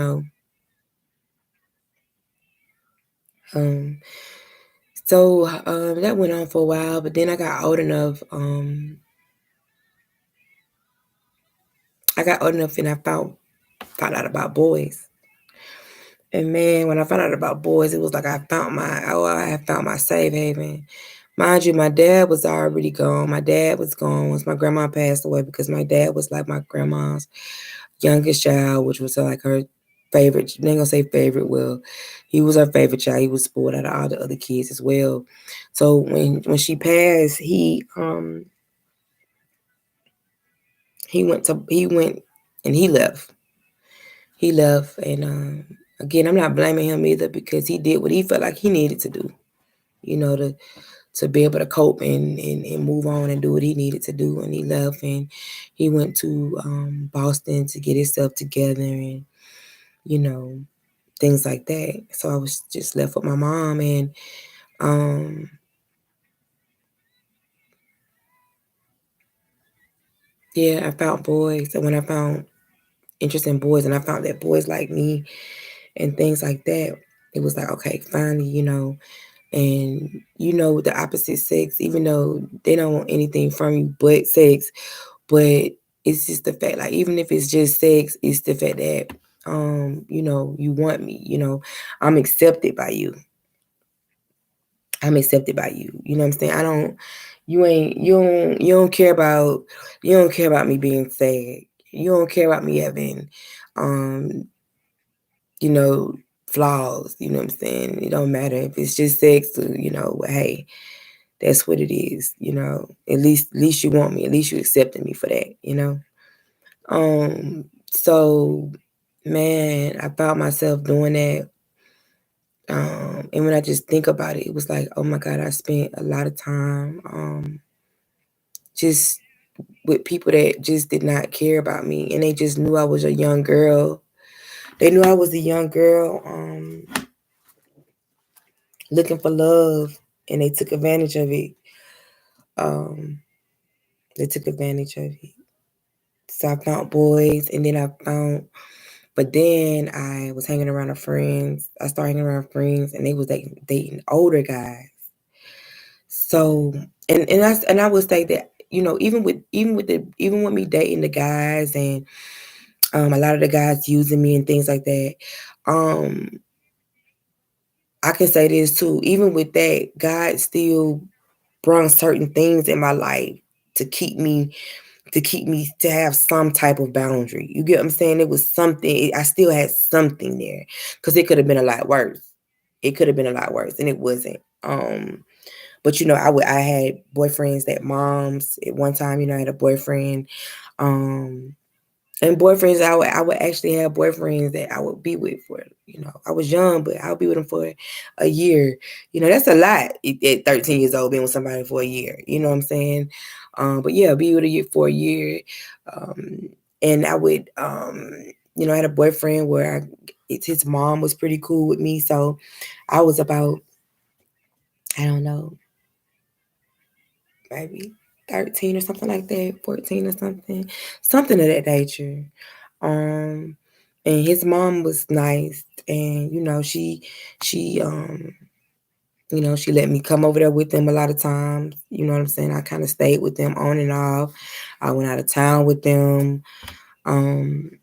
Um, so that went on for a while, but then I got old enough. I got old enough and I found out about boys. And man, when I found out about boys, it was like I had found my safe haven. Mind you, my dad was already gone. My dad was gone once my grandma passed away because my dad was like my grandma's youngest child, which was like her favorite. They ain't gonna say favorite. Well, he was her favorite child. He was spoiled out of all the other kids as well. So when she passed, he went and he left. He left, and again, I'm not blaming him either because he did what he felt like he needed to do. To be able to cope and move on and do what he needed to do. And he left and he went to Boston to get himself together and, you know, things like that. So I was just left with my mom and yeah, I found boys. And when I found interest in boys and I found that boys like me and things like that, it was like, okay, finally, and the opposite sex, even though they don't want anything from you but sex, but it's just the fact, like, even if it's just sex, it's the fact that, you want me, I'm accepted by you. I'm accepted by you. You know what I'm saying? I don't, you ain't, you don't care about me being sad. You don't care about me having, um, you know, flaws. You know what I'm saying? It don't matter if it's just sex. Hey, that's what it is. At least you want me. At least you accepted me for that. So man, I found myself doing that. And when I just think about it, it was like, oh my God, I spent a lot of time just with people that just did not care about me. And they just knew I was a young girl. They knew I was a young girl looking for love, and they took advantage of it. Um, they took advantage of it. So I found boys, and then but then I was hanging around with friends. I started hanging around friends, and they was dating older guys. So, and I would say that even with me dating the guys and a lot of the guys using me and things like that. Um, I can say this too. Even with that, God still brought certain things in my life to keep me to have some type of boundary. You get what I'm saying? It was something. I still had something there because it could have been a lot worse. It could have been a lot worse, and it wasn't. But I had boyfriends that moms at one time. I had a boyfriend. And boyfriends, I would actually have boyfriends that I would be with for, I was young, but I would be with them for a year. That's a lot at 13 years old, being with somebody for a year. You know what I'm saying? But yeah, be with you for a year. And I would, I had a boyfriend where his mom was pretty cool with me. So I was about, I don't know, maybe 13 or something like that, 14 or something of that nature. Um, and his mom was nice, and she let me come over there with them a lot of times. You know what I'm saying? I kind of stayed with them on and off. I went out of town with them. Um,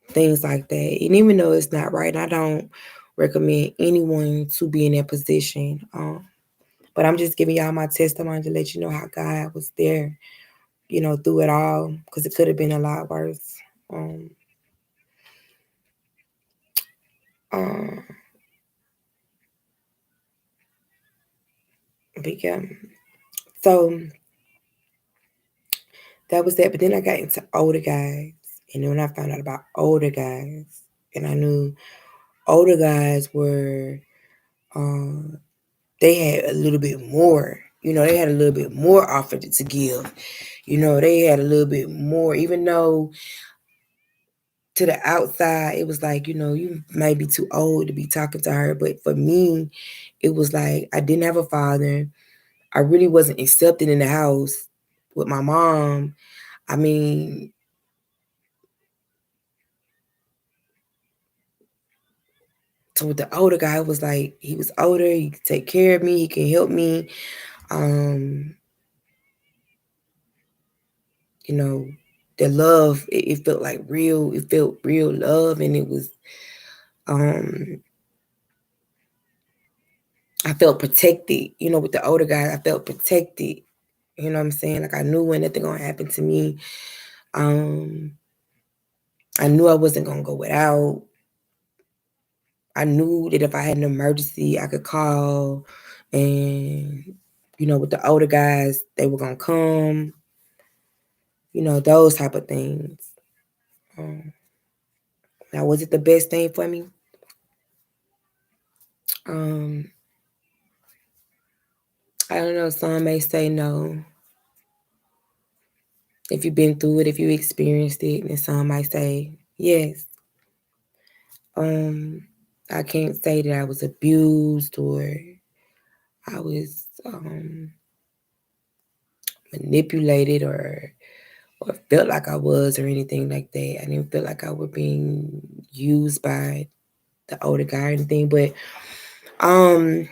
things like that. And even though it's not right, I don't recommend anyone to be in that position. But I'm just giving y'all my testimony to let you know how God was there, through it all, because it could have been a lot worse. Um, um, but yeah, so that was that. But then I got into older guys, and then when I found out about older guys, and I knew older guys were, they had a little bit more. They had a little bit more offered to give. They had a little bit more, even though to the outside it was like, you might be too old to be talking to her. But for me, it was like I didn't have a father. I really wasn't accepted in the house with my mom. I mean, so with the older guy, it was like he was older, he could take care of me, he can help me. Um, you know, the love, it felt like real, it felt real love, and it was um I felt protected, with the older guy, I felt protected. You know what I'm saying? Like I knew when nothing gonna happen to me. Um, I knew I wasn't gonna go without. I knew that if I had an emergency, I could call, and with the older guys, they were gonna come. Those type of things. Um, Now, was it the best thing for me? Um, I don't know. Some may say no. If you've been through it, if you experienced it, and some might say yes. Um, I can't say that I was abused or I was manipulated or felt like I was or anything like that. I didn't feel like I was being used by the older guy or anything. But um,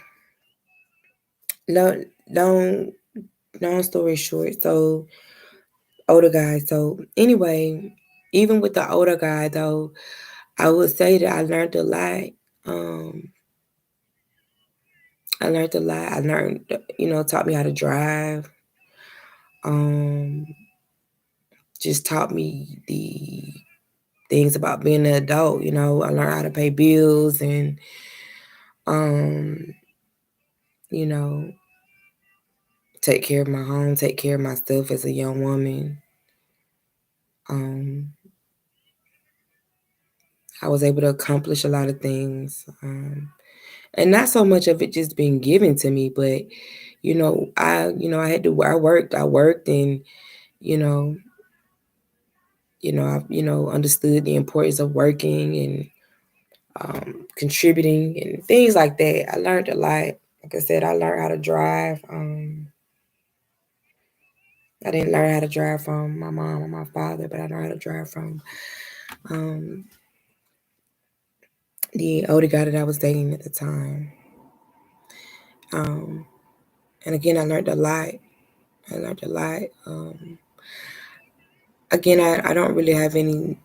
no, long story short, so older guy. So anyway, even with the older guy though, I would say that I learned a lot. Um, I learned a lot. I learned, taught me how to drive. Um, just taught me the things about being an adult. I learned how to pay bills and, um, you know, take care of my home, take care of myself as a young woman. Um, I was able to accomplish a lot of things. And not so much of it just being given to me, but, I had to, I worked and, you know, I, understood the importance of working and contributing and things like that. I learned a lot. Like I said, I learned how to drive. I didn't learn how to drive from my mom or my father, but I learned how to drive from um, the older guy that I was dating at the time. Um, and again, I learned a lot. I learned a lot. Again, I don't really have any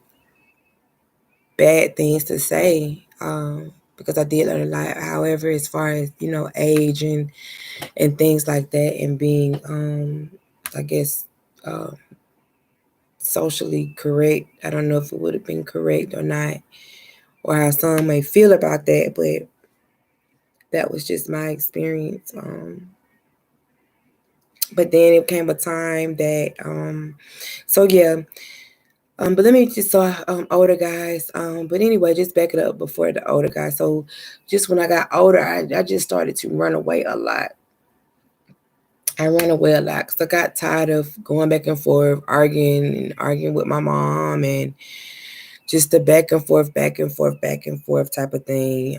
bad things to say because I did learn a lot. However, as far as age and things like that, and being I guess uh, socially correct, I don't know if it would have been correct or not, or how some may feel about that, but that was just my experience. But then it came a time that so yeah. But let me just saw older guys. But anyway, just back it up before the older guys. So just when I got older, I just started to run away a lot. I ran away a lot because I got tired of going back and forth, arguing with my mom, and just the back and forth, back and forth, back and forth type of thing.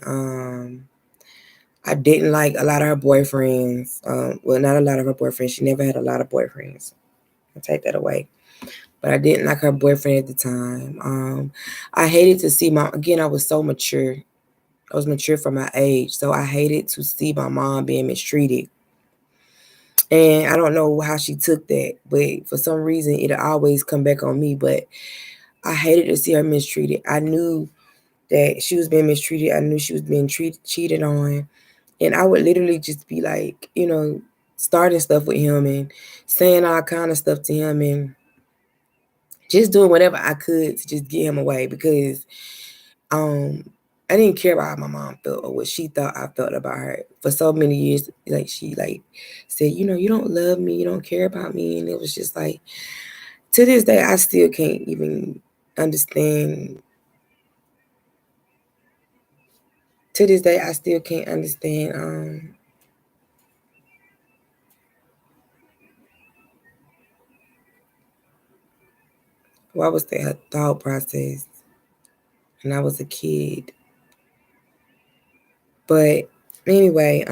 I didn't like a lot of her boyfriends. Well, not a lot of her boyfriends. She never had a lot of boyfriends. I'll take that away. But I didn't like her boyfriend at the time. I hated to see again, I was so mature. I was mature for my age. So I hated to see my mom being mistreated. And I don't know how she took that, but for some reason, it'll always come back on me. But I hated to see her mistreated. I knew that she was being mistreated. I knew she was being cheated on. And I would literally just be like, starting stuff with him and saying all kind of stuff to him and just doing whatever I could to just get him away because I didn't care about how my mom felt or what she thought I felt about her for so many years. Like she said, you don't love me, you don't care about me. And it was just like, to this day, I still can't even understand. To this day, I still can't understand what was that thought process when I was a kid. But anyway,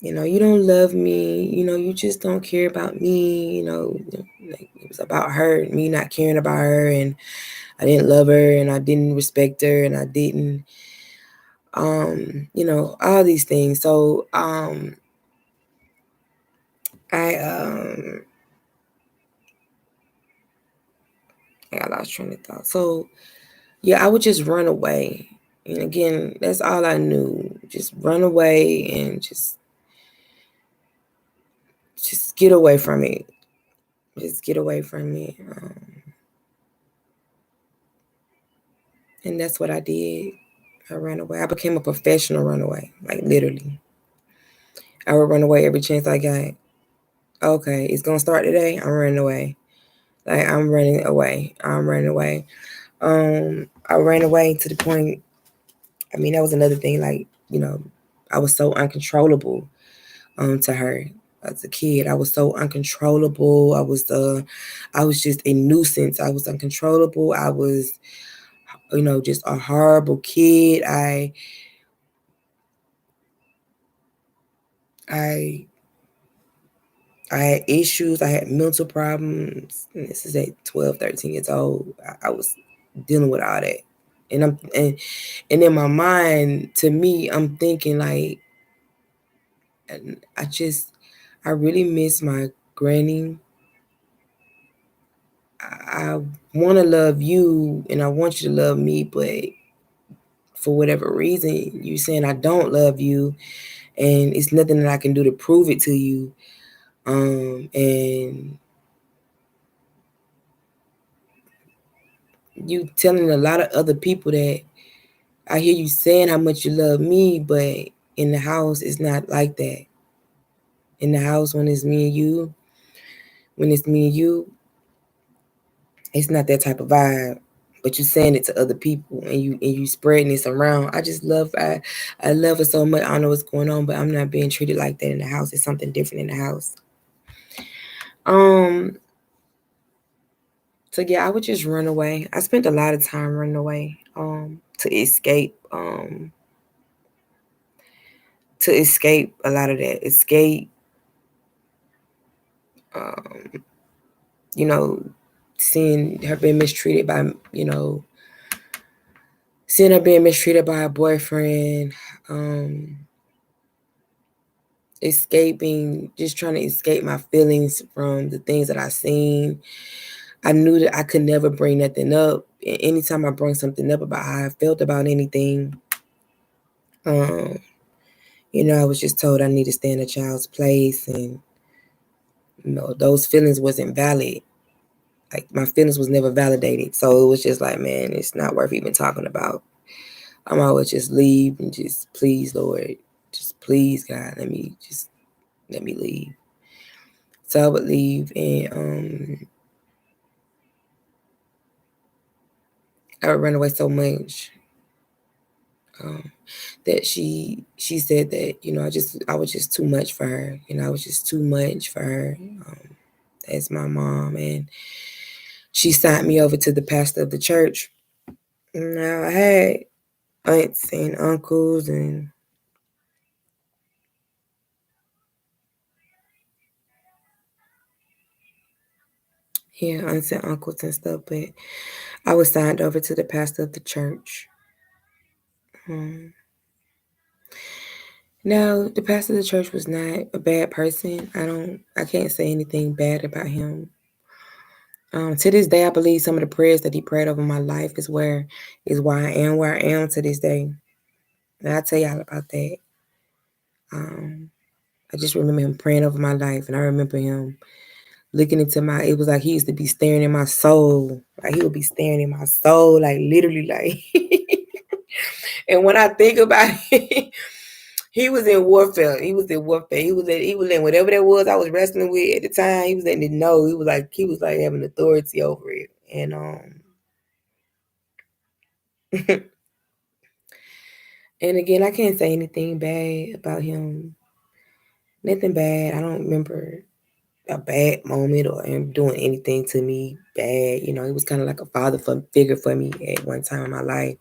you don't love me, you just don't care about me, like it was about her, me not caring about her, and I didn't love her and I didn't respect her and I didn't all these things. So I I lost train of thought. So yeah, I would just run away. And again, that's all I knew. Just run away and just get away from it. Just get away from it. And that's what I did. I ran away. I became a professional runaway, like literally. I would run away every chance I got. Okay, it's gonna start today. I'm running away. Like I'm running away. I'm running away. I ran away to the point. I mean, that was another thing. Like I was so uncontrollable. To her as a kid, I was so uncontrollable. I was just a nuisance. I was uncontrollable. I was, just a horrible kid. I I had issues. I had mental problems. And this is at 12, 13 years old. I was dealing with all that. And in my mind, to me, I'm thinking like, I just, I really miss my granny. I want to love you and I want you to love me, but for whatever reason, you saying I don't love you, and it's nothing that I can do to prove it to you. And you telling a lot of other people that I hear you saying how much you love me, but in the house, it's not like that. In the house, when it's me and you, it's not that type of vibe. But you saying it to other people and you spreading this around. I love her so much. I don't know what's going on, but I'm not being treated like that in the house. It's something different in the house. Um so yeah, I would just run away. I spent a lot of time running away to escape a lot of that. Escape um you know seeing her being mistreated by seeing her being mistreated by a boyfriend, escaping, just trying to escape my feelings from the things that I seen. I knew that I could never bring nothing up. Anytime I bring something up about how I felt about anything, um, I was just told I need to stay in a child's place, and those feelings wasn't valid. Like my feelings was never validated, so it was just like, man, it's not worth even talking about. I'm always just leave and just please, Lord, just please, God, let me leave. So I would leave, and I would run away so much that she said that I was just too much for her. I was just too much for her as my mom, and she signed me over to the pastor of the church. Now I had aunts and uncles and yeah, aunts and uncles and stuff, but I was signed over to the pastor of the church. Um, Now, the pastor of the church was not a bad person. I can't say anything bad about him. To this day, I believe some of the prayers that he prayed over my life is why I am where I am to this day. And I'll tell y'all about that. I just remember him praying over my life, and I remember him looking into it was like he used to be staring in my soul. Like he would be staring in my soul, like literally, like. And when I think about it, he was in warfare. He was in warfare. He was in whatever that was I was wrestling with at the time. He was letting it know. He was like having authority over it. And and again, I can't say anything bad about him. Nothing bad. I don't remember a bad moment or him doing anything to me bad. You know, he was kind of like a father figure for me at one time in my life.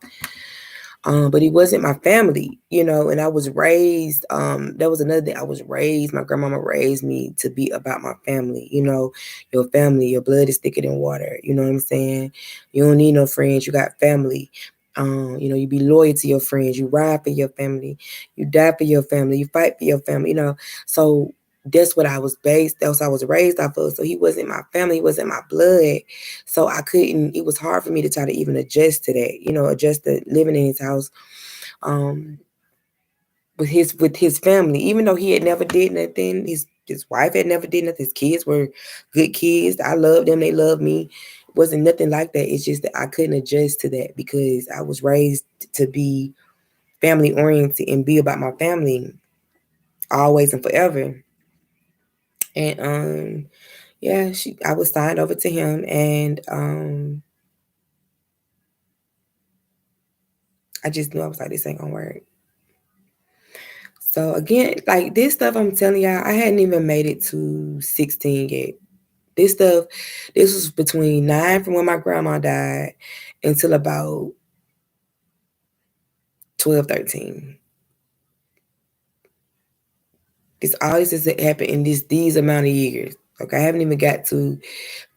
But he wasn't my family, you know, and I was raised, that was another thing. I was raised, my grandmama raised me to be about my family, you know, your family, your blood is thicker than water, you know what I'm saying? You don't need no friends, you got family. You know, you be loyal to your friends, you ride for your family, you die for your family, you fight for your family, you know. So that's what I was that's what I was raised off of. So he wasn't my family, he wasn't my blood. So it was hard for me to try to even adjust to that, you know, adjust to living in his house um with his family, even though he had never did nothing. His wife had never did nothing. His kids were good kids. I loved them, they loved me. It wasn't nothing like that. It's just that I couldn't adjust to that because I was raised to be family oriented and be about my family always and forever. And yeah, I was signed over to him, and I just knew I was like, this ain't gonna work. So again, like this stuff I'm telling y'all, I hadn't even made it to 16 yet. This stuff, this was between 9 from when my grandma died until about 12, 13. All this has happened in these amount of years. Okay, I haven't even got to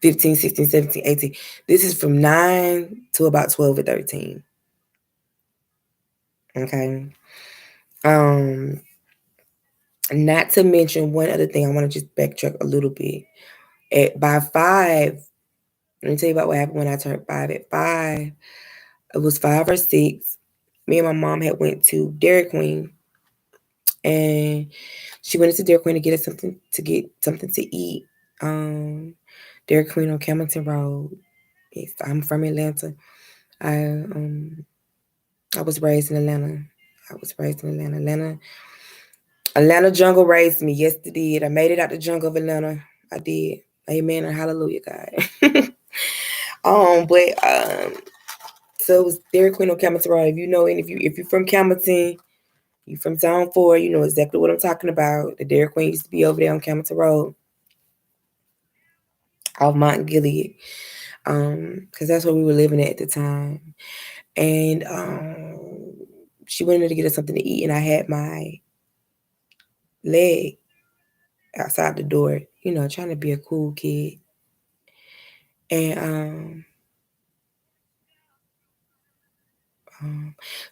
15, 16, 17, 18. This is from 9 to about 12 or 13. Okay. Not to mention one other thing, I want to just backtrack a little bit. By 5, let me tell you about what happened when I turned 5. At 5, it was 5 or 6. Me and my mom had went to Dairy Queen, and she went into Dairy Queen to get something to eat. Dairy Queen on Camilton Road. Yes, I'm from Atlanta. I was raised in Atlanta. Atlanta jungle raised me. Yes, it did. I made it out the jungle of Atlanta. I did. Amen and hallelujah, God. But so it was Dairy Queen on Camilton Road. If you know, and if you're from Camilton, you from Zone 4, you know exactly what I'm talking about. The Dairy Queen used to be over there on Camilton Road, off Mount Gilead, because that's where we were living at the time. And she wanted to get us something to eat, and I had my leg outside the door, you know, trying to be a cool kid. And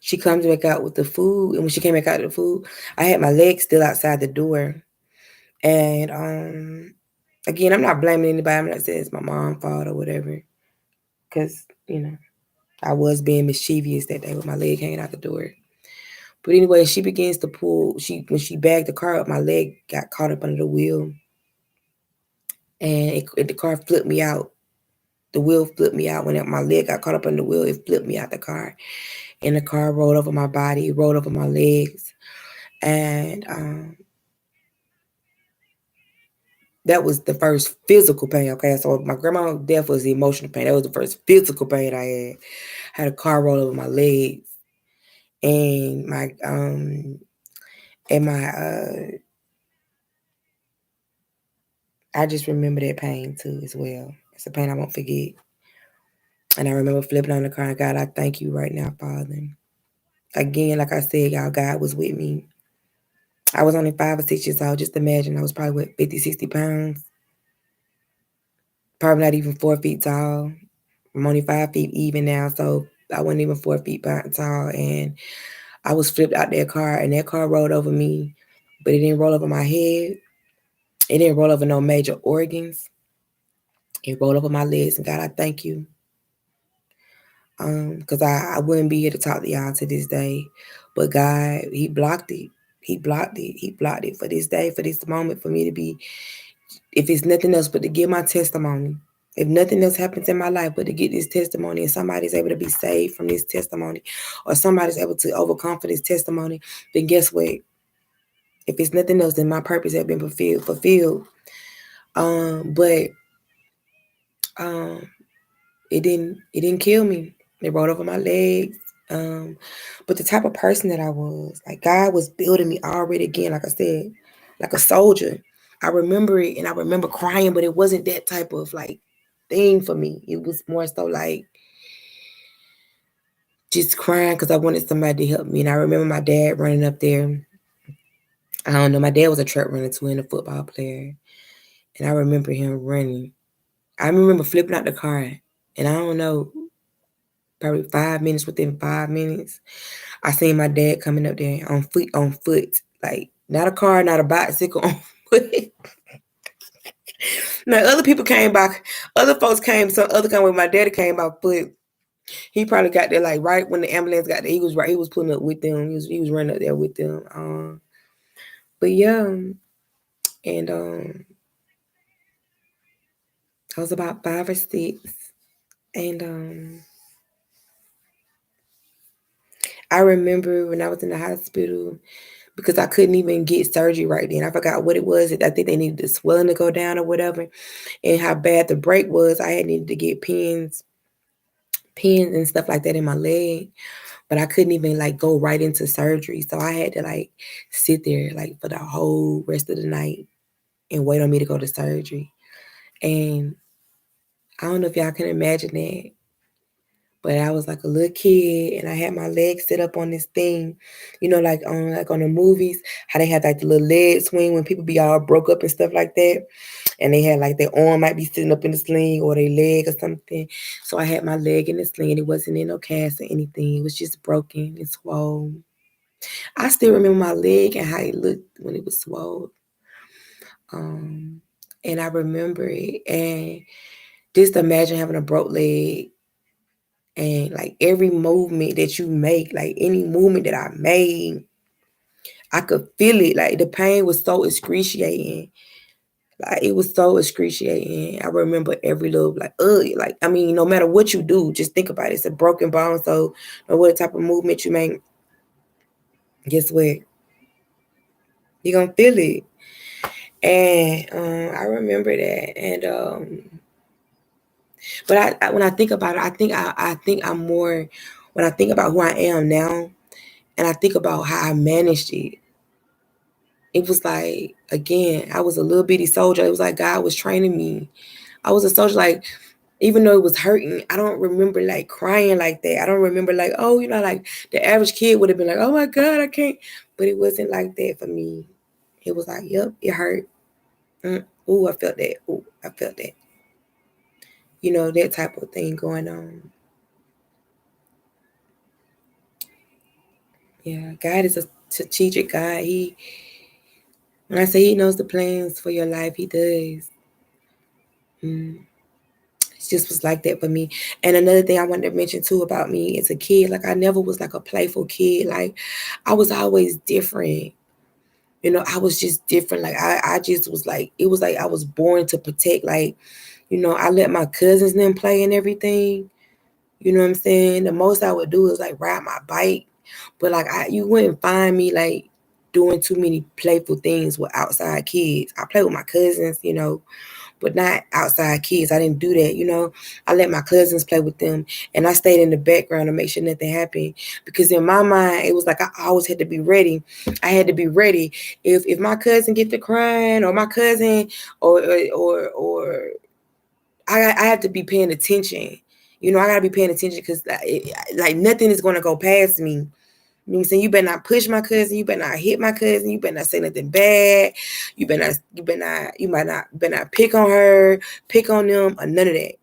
she comes back out with the food, and when she came back out with the food, I had my leg still outside the door. And again, I'm not blaming anybody. I'm not saying it's my mom's fault or whatever, because you know I was being mischievous that day with my leg hanging out the door. But anyway, she begins to pull. When she bagged the car up, my leg got caught up under the wheel, and the car flipped me out. The wheel flipped me out. When my leg got caught up under the wheel, it flipped me out the car, and the car rolled over my body, rolled over my legs, and that was the first physical pain. Okay, so my grandma's death was the emotional pain. That was the first physical pain I had. I had a car roll over my legs, and my I just remember that pain too as well. It's a pain I won't forget. And I remember flipping on the car. God, I thank you right now, Father. Again, like I said, y'all, God was with me. I was only 5 or 6 years old. Just imagine, I was probably, 50, 60 pounds. Probably not even 4 feet tall. I'm only 5 feet even now, so I wasn't even 4 feet tall. And I was flipped out that car, and that car rolled over me. But it didn't roll over my head. It didn't roll over no major organs. It rolled up on my legs, and God, I thank you. Because I wouldn't be here to talk to y'all to this day. But God, He blocked it. He blocked it. He blocked it for this day, for this moment, for me to be, if it's nothing else but to give my testimony. If nothing else happens in my life but to get this testimony, and somebody's able to be saved from this testimony, or somebody's able to overcome for this testimony, then guess what? If it's nothing else, then my purpose has been fulfilled. But it didn't kill me. It rolled over my legs. But the type of person that I was, like, God was building me already again, like I said, like a soldier. I remember it, and I remember crying, but it wasn't that type of like thing for me. It was more so like just crying because I wanted somebody to help me. And I remember my dad running up there. I don't know, my dad was a track runner too and a football player. And I remember him running. I remember flipping out the car, and I don't know, probably 5 minutes, within 5 minutes, I seen my dad coming up there on foot, like not a car, not a bicycle, on foot. Now other people came by, other folks came, some other kind when my daddy came by foot. He probably got there like right when the ambulance got there. He was pulling up with them. He was running up there with them. But yeah, and I was about 5 or 6, and I remember when I was in the hospital, because I couldn't even get surgery right then. I forgot what it was. I think they needed the swelling to go down or whatever, and how bad the break was. I had needed to get pins and stuff like that in my leg, but I couldn't even like go right into surgery. So I had to like sit there like for the whole rest of the night and wait on me to go to surgery. And I don't know if y'all can imagine that, but I was like a little kid, and I had my legs set up on this thing, like on the movies, how they had like the little leg swing when people be all broke up and stuff like that, and they had like their arm might be sitting up in the sling or their leg or something. So I had my leg in the sling, and it wasn't in no cast or anything. It was just broken and swollen. I still remember my leg and how it looked when it was swollen. And I remember it, and just imagine having a broke leg. And like every movement that you make, like any movement that I made, I could feel it. Like the pain was so excruciating. Like it was so excruciating. I remember every little like I mean, no matter what you do, just think about it. It's a broken bone. So no what type of movement you make, guess what? You're gonna feel it. And I remember that. And but when I think about it, I think I'm more, when I think about who I am now, and I think about how I managed it. It was like, again, I was a little bitty soldier. It was like God was training me. I was a soldier, like, even though it was hurting, I don't remember like crying like that. I don't remember like, oh, like the average kid would have been like, oh my God, I can't. But it wasn't like that for me. It was like, yep, it hurt. Ooh, I felt that. Ooh, I felt that. That type of thing going on. Yeah, God is a strategic God. When I say He knows the plans for your life, He does. It just was like that for me. And another thing I wanted to mention too about me as a kid, like I never was like a playful kid. Like I was always different. I was just different. Like I just was like, it was like I was born to protect. Like, I let my cousins then play and everything. You know what I'm saying? The most I would do is like ride my bike. But like you wouldn't find me like doing too many playful things with outside kids. I play with my cousins, but not outside kids. I didn't do that. I let my cousins play with them, and I stayed in the background to make sure nothing happened. Because in my mind, it was like I always had to be ready. I had to be ready. If my cousin get to crying, or my cousin, or I have to be paying attention. I gotta be paying attention, because like nothing is gonna go past me. You know what I'm saying? You better not push my cousin. You better not hit my cousin. You better not say nothing bad. You better not pick on her, pick on them, or none of that.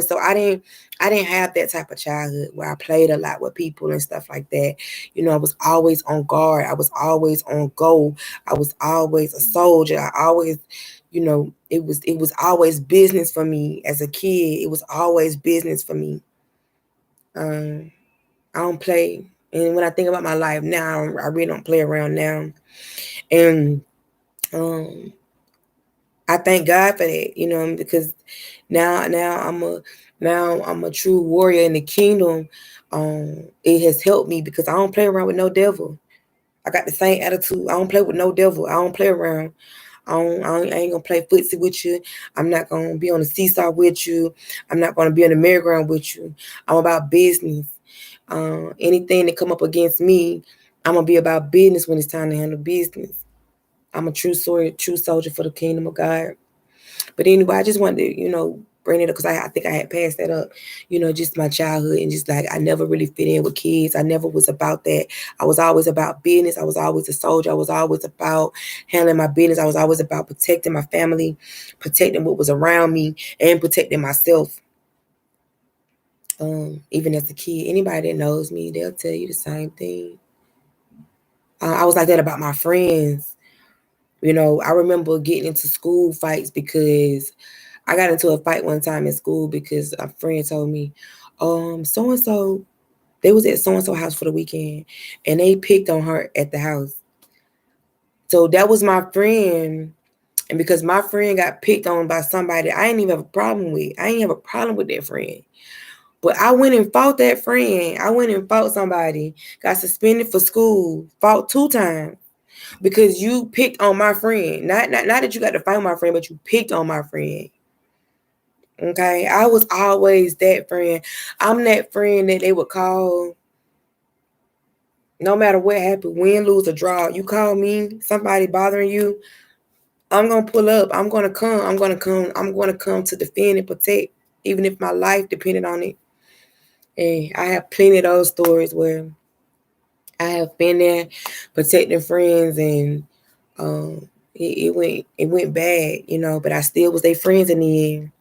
So I didn't have that type of childhood where I played a lot with people and stuff like that. I was always on guard. I was always on go. I was always a soldier. I always it was always business for me as a kid. It was always business for me. I don't play. And when I think about my life now, I really don't play around now. And I thank God for that, because now I'm a true warrior in the kingdom. It has helped me because I don't play around with no devil. I got the same attitude. I don't play with no devil. I don't play around. I ain't gonna play footsie with you. I'm not gonna be on the seesaw with you. I'm not gonna be on the merry-go-round with you. I'm about business. Anything that come up against me, I'm gonna be about business when it's time to handle business. I'm a true soldier for the kingdom of God. But anyway, I just wanted to, bring it up because I think I had passed that up, just my childhood and just like I never really fit in with kids. I never was about that. I was always about business. I was always a soldier. I was always about handling my business. I was always about protecting my family, protecting what was around me, and protecting myself. Even as a kid, anybody that knows me, they'll tell you the same thing. I was like that about my friends. I remember getting into school fights because I got into a fight one time in school because a friend told me, so and so, they was at so and so house for the weekend and they picked on her at the house. So that was my friend. And because my friend got picked on by somebody I didn't even have a problem with. I didn't have a problem with that friend. But I went and fought that friend. I went and fought somebody, got suspended for school, fought 2 times because you picked on my friend. Not that you got to fight my friend, but you picked on my friend. Okay, I was always that friend. I'm that friend that they would call no matter what happened, win, lose, or draw. You call me, somebody bothering you, I'm gonna pull up. I'm gonna come. I'm gonna come. I'm gonna come to defend and protect, even if my life depended on it. And I have plenty of those stories where I have been there protecting friends, and it went bad, but I still was their friends in the end.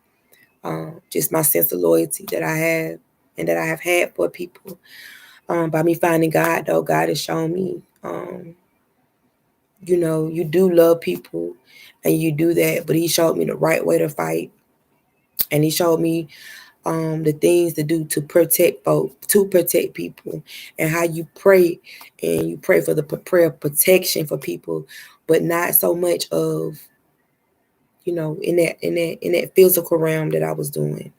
Just my sense of loyalty that I have and that I have had for people. By me finding God, though, God has shown me, you do love people and you do that, but he showed me the right way to fight. And he showed me the things to do to protect folk, to protect people, and how you pray, and you pray for the prayer of protection for people, but not so much of, in that physical realm that I was doing.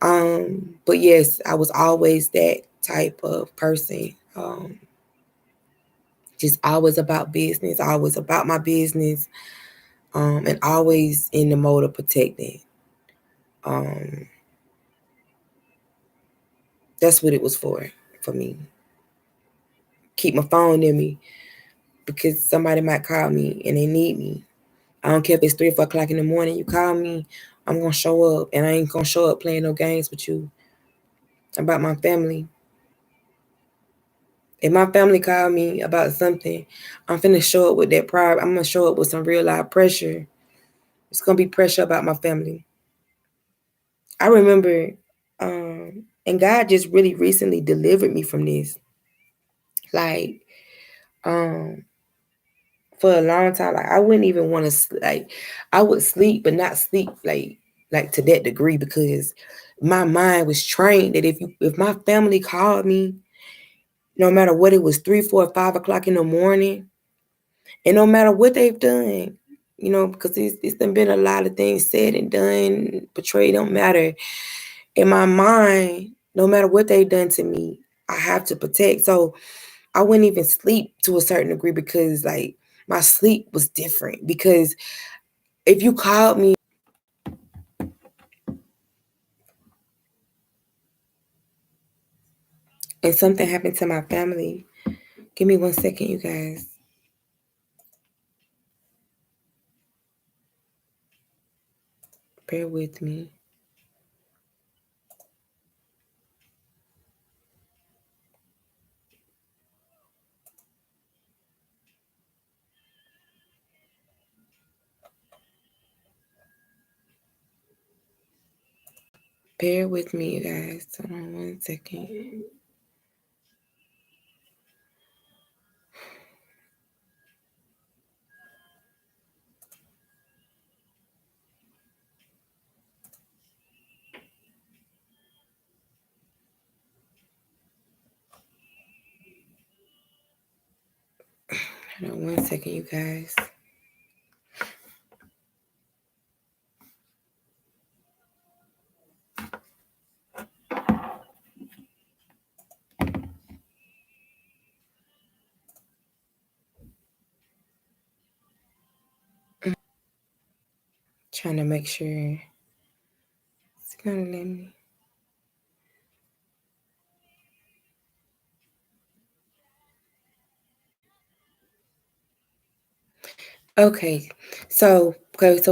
But yes, I was always that type of person. Just always about business, always about my business, and always in the mode of protecting. That's what it was for me. Keep my phone near me because somebody might call me and they need me. I don't care if it's 3 or 4 o'clock in the morning. You call me, I'm gonna show up, and I ain't gonna show up playing no games with you. About my family. If my family call me about something, I'm finna show up with that pride. I'm gonna show up with some real life pressure. It's gonna be pressure about my family. I remember, and God just really recently delivered me from this. Like, for a long time, like I wouldn't even want to I would sleep, but not sleep like to that degree because my mind was trained that if my family called me, no matter what it was, 3, 4, 5 o'clock in the morning, and no matter what they've done, because it's been a lot of things said and done, portrayed, don't matter. In my mind, no matter what they've done to me, I have to protect. So I wouldn't even sleep to a certain degree because like my sleep was different. Because if you called me and something happened to my family, give me 1 second, you guys. Bear with me. Bear with me, you guys. Hold on 1 second. Hold on 1 second, you guys. Trying to make sure it's gonna let me. Okay, so let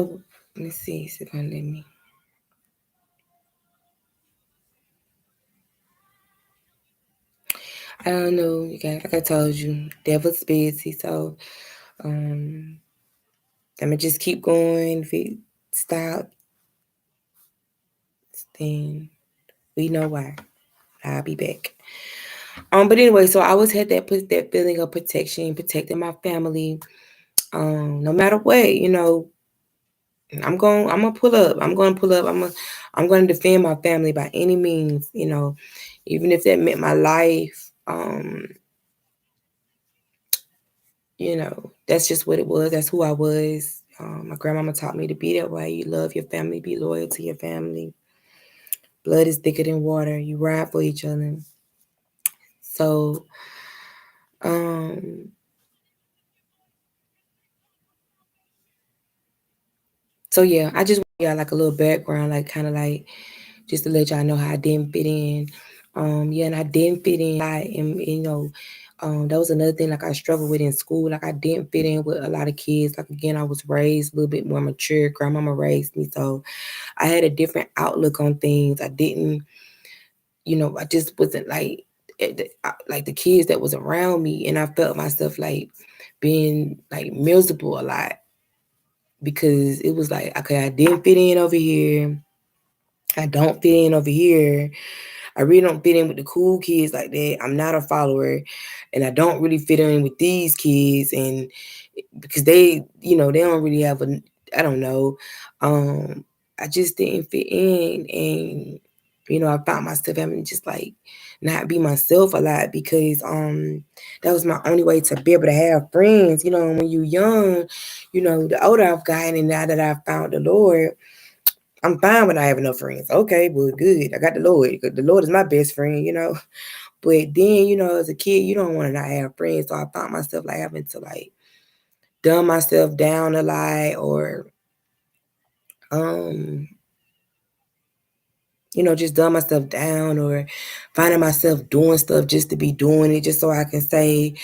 me see. Is it gonna let me? I don't know, you guys. Like I told you, devil's busy. So, I'm gonna just keep going. If it stops, then we know why. I'll be back. But anyway, so I always had that feeling of protection, protecting my family. No matter what, I'm gonna pull up. I'm gonna pull up. I'm gonna defend my family by any means, even if that meant my life. That's just what it was. That's who I was. My grandmama taught me to be that way. You love your family, be loyal to your family. Blood is thicker than water. You ride for each other. So, um, so yeah, I just got like a little background, like kind of like just to let y'all know how I didn't fit in. Yeah, and I didn't fit in. That was another thing like I struggled with in school. Like I didn't fit in with a lot of kids. Like again, I was raised a little bit more mature. Grandmama raised me, so I had a different outlook on things. I didn't, I just wasn't like the kids that was around me, and I felt myself like being like miserable a lot because it was like, okay, I didn't fit in over here. I don't fit in over here. I really don't fit in with the cool kids like that. I'm not a follower, and I don't really fit in with these kids, and because they don't really have a, I don't know, I just didn't fit in, and I found myself having to just like not be myself a lot because that was my only way to be able to have friends. When you're young, the older I've gotten, and now that I've found the Lord, I'm fine when I have enough friends. Okay, well, good. I got the Lord. The Lord is my best friend. But then, as a kid, you don't want to not have friends. So I found myself like having to like dumb myself down a lot or um, just dumb myself down or finding myself doing stuff just to be doing it, just so I can say,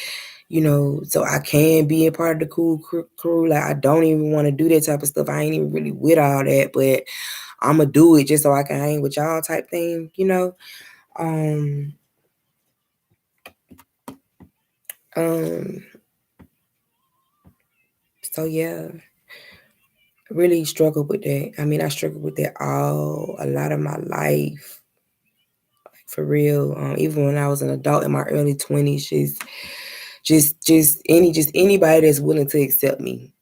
so I can be a part of the cool crew. Like I don't even want to do that type of stuff. I ain't even really with all that, but I'ma do it just so I can hang with y'all type thing. Um, um, so yeah, really struggled with that. I mean, I struggled with that a lot of my life, like for real. Even when I was an adult in my early 20s, just anybody that's willing to accept me.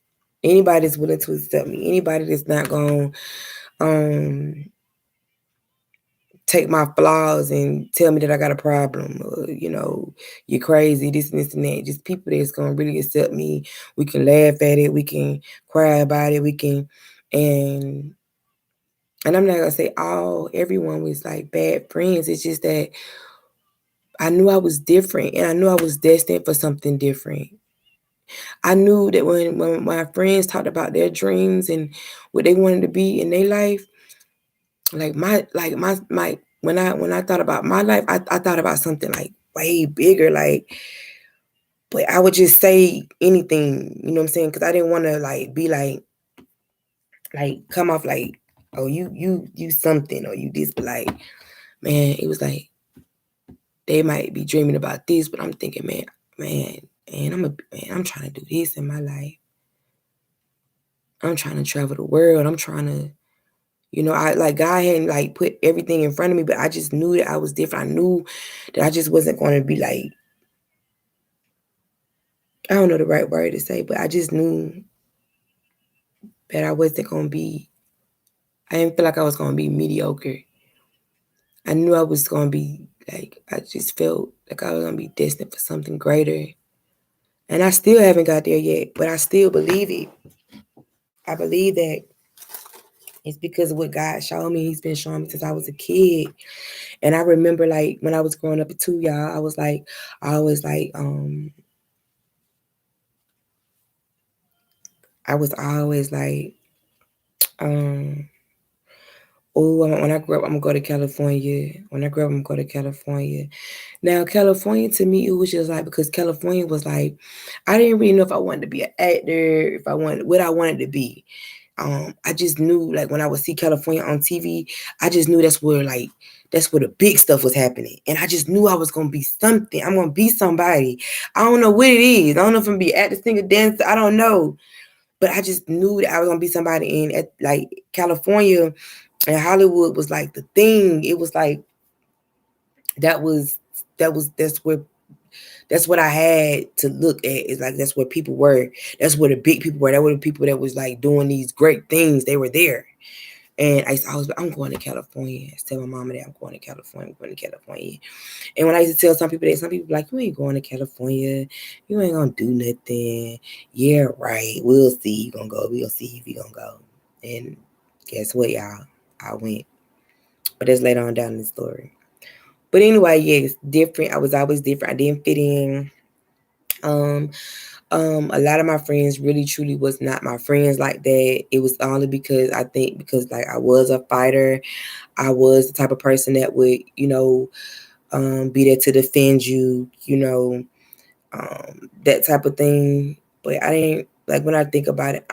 Anybody that's willing to accept me. Anybody that's not gonna take my flaws and tell me that I got a problem, or, you're crazy, this and this and that. Just people that's gonna really accept me. We can laugh at it, we can cry about it, and I'm not gonna say everyone was like bad friends. It's just that I knew I was different and I knew I was destined for something different. I knew that when my friends talked about their dreams and what they wanted to be in their life, my when I thought about my life, I thought about something like way bigger, like, but I would just say anything, you know what I'm saying? Because I didn't want to like be like come off like, oh, you something or you this, but like, man, it was like they might be dreaming about this, but I'm thinking, man, I'm trying to do this in my life. I'm trying to travel the world. I'm trying to, I like God hadn't like put everything in front of me, but I just knew that I was different. I knew that I just wasn't going to be like, I don't know the right word to say, but I just knew that I wasn't going to be, I didn't feel like I was going to be mediocre. I knew I was going to be like, I just felt like I was going to be destined for something greater. And I still haven't got there yet, but I still believe it. I believe that it's because of what God showed me. He's been showing me since I was a kid. And I remember like when I was growing up too, y'all, I was like, I always like, I was always like, oh, when I grow up, I'm gonna go to California. When I grow up, I'm gonna go to California. Now, California to me, it was just like because California was like, I didn't really know if I wanted to be an actor, if I wanted what I wanted to be. I just knew like when I would see California on TV, I just knew that's where the big stuff was happening. And I just knew I was gonna be something. I'm gonna be somebody. I don't know what it is. I don't know if I'm gonna be actor, singer, dancer. I don't know. But I just knew that I was gonna be somebody in at like California and Hollywood was like the thing. It was like that was that's what I had to look at. It's like that's where people were. That's where the big people were. That were the people that was like doing these great things. They were there. And I'm going to California. I tell my mama that I'm going to California. I'm going to California. And when I used to tell some people that, some people like, you ain't going to California. You ain't gonna do nothing. Yeah, right. We'll see. You gonna go. We'll see if you gonna go. And guess what, y'all? I went. But that's later on down in the story. But anyway, yeah, it's different. I was always different. I didn't fit in. Um, a lot of my friends really truly was not my friends like that. It was only because I think because like I was a fighter, I was the type of person that would, be there to defend you, that type of thing. But I didn't like when I think about it.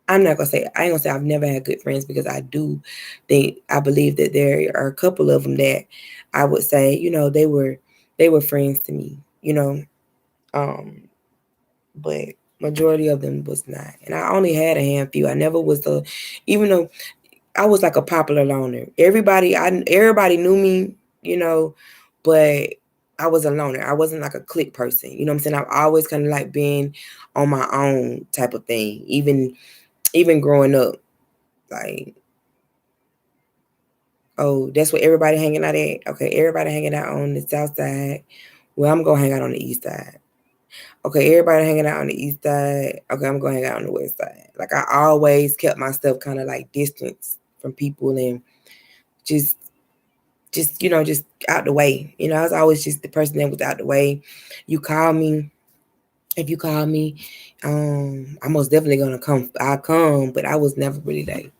I'm not gonna say I ain't gonna say I've never had good friends because I believe that there are a couple of them that I would say they were friends to me, um, but majority of them was not, and I only had a handful. I never was even though I was like a popular loner. Everybody knew me, but I was a loner. I wasn't like a clique person. You know what I'm saying? I've always kind of like been on my own type of thing, even growing up. Like, oh, that's what everybody hanging out at. Okay, everybody hanging out on the south side. Well, I'm gonna hang out on the east side. Okay, everybody hanging out on the east side. Okay, I'm gonna hang out on the west side. Like I always kept myself kind of like distance from people and just just out the way. I was always just the person that was out the way. You call me, if you call me, I'm most definitely gonna come. I'll come, but I was never really like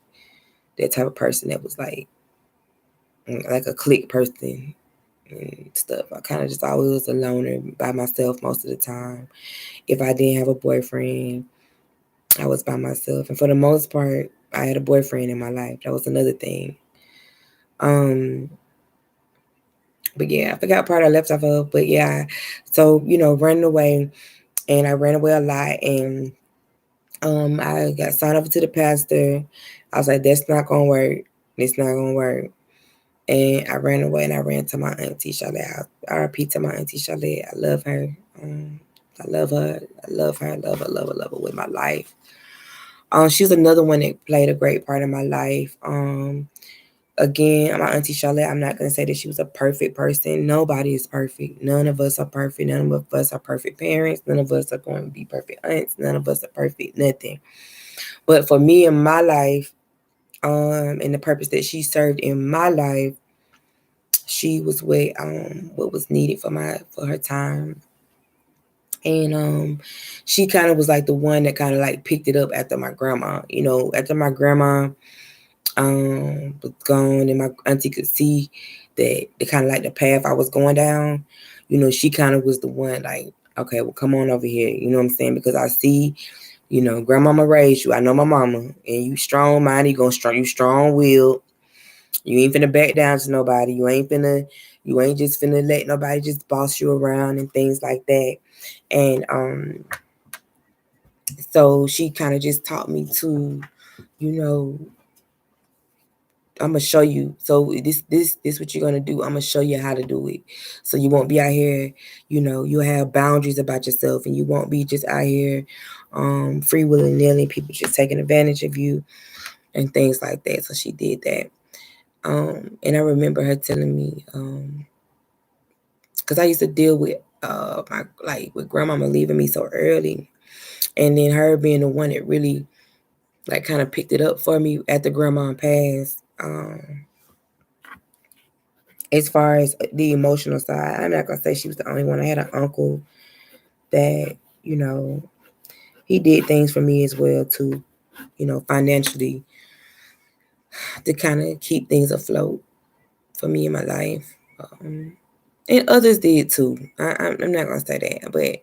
that type of person that was like a clique person and stuff. I kind of just always was a loner by myself most of the time. If I didn't have a boyfriend, I was by myself. And for the most part, I had a boyfriend in my life. That was another thing. Um, but yeah, I forgot part I left off of. But yeah, so running away, and I ran away a lot, and I got signed up to the pastor. I was like, that's not gonna work. It's not gonna work. And I ran away and I ran to my auntie Charlotte. RIP to my auntie Charlotte. I love her. I love her. I love her. I love her. Love her. Love her with my life. She was another one that played a great part in my life. Again, my auntie Charlotte, I'm not gonna say that she was a perfect person. Nobody is perfect. None of us are perfect. None of us are perfect parents. None of us are going to be perfect aunts. None of us are perfect. Nothing. But for me in my life, and the purpose that she served in my life, she was what was needed for her time. And she kind of was like the one that kind of like picked it up after my grandma. After my grandma was gone and my auntie could see that the kind of like the path I was going down, she kind of was the one like, okay, well come on over here. You know what I'm saying? Because I see, grandmama raised you. I know my mama, and you strong minded, you strong willed. You ain't finna back down to nobody. You ain't just finna let nobody just boss you around and things like that. And so she kind of just taught me to, you know, I'm gonna show you. So this what you're gonna do. I'm gonna show you how to do it. So you won't be out here, you'll have boundaries about yourself and you won't be just out here free willy nilly, people just taking advantage of you and things like that. So she did that. And I remember her telling me, because I used to deal with my like with grandmama leaving me so early, and then her being the one that really like kind of picked it up for me after grandma passed. As far as the emotional side, I'm not gonna say she was the only one. I had an uncle that, you know, he did things for me as well too, you know, financially to kind of keep things afloat for me in my life. And others did too. I'm not gonna say that, but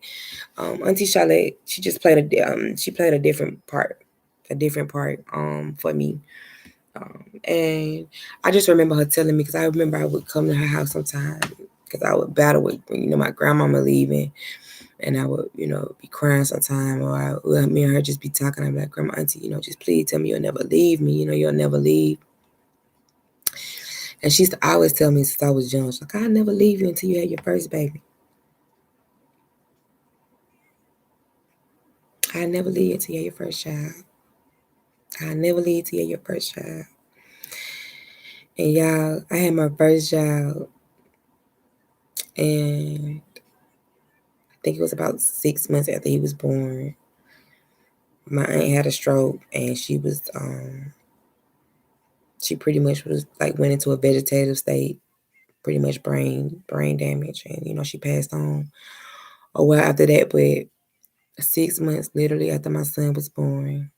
Auntie Charlotte, she played a different part for me. And I just remember her telling me, because I remember I would come to her house sometime because I would battle with, you know, my grandmama leaving, and I would, you know, be crying sometime, or me and her just be talking. I'm like, Grandma, Auntie, you know, just please tell me you'll never leave me. You know, you'll never leave. And she used to always tell me since I was young, she's like, I'll never leave you until you have your first baby. I'll never leave you until you have your first child. I'll never leave till you have your first child. And y'all, I had my first child, and I think it was about 6 months after he was born. My aunt had a stroke, and she pretty much was like went into a vegetative state, pretty much brain damage, and you know she passed on a while after that. But 6 months literally after my son was born,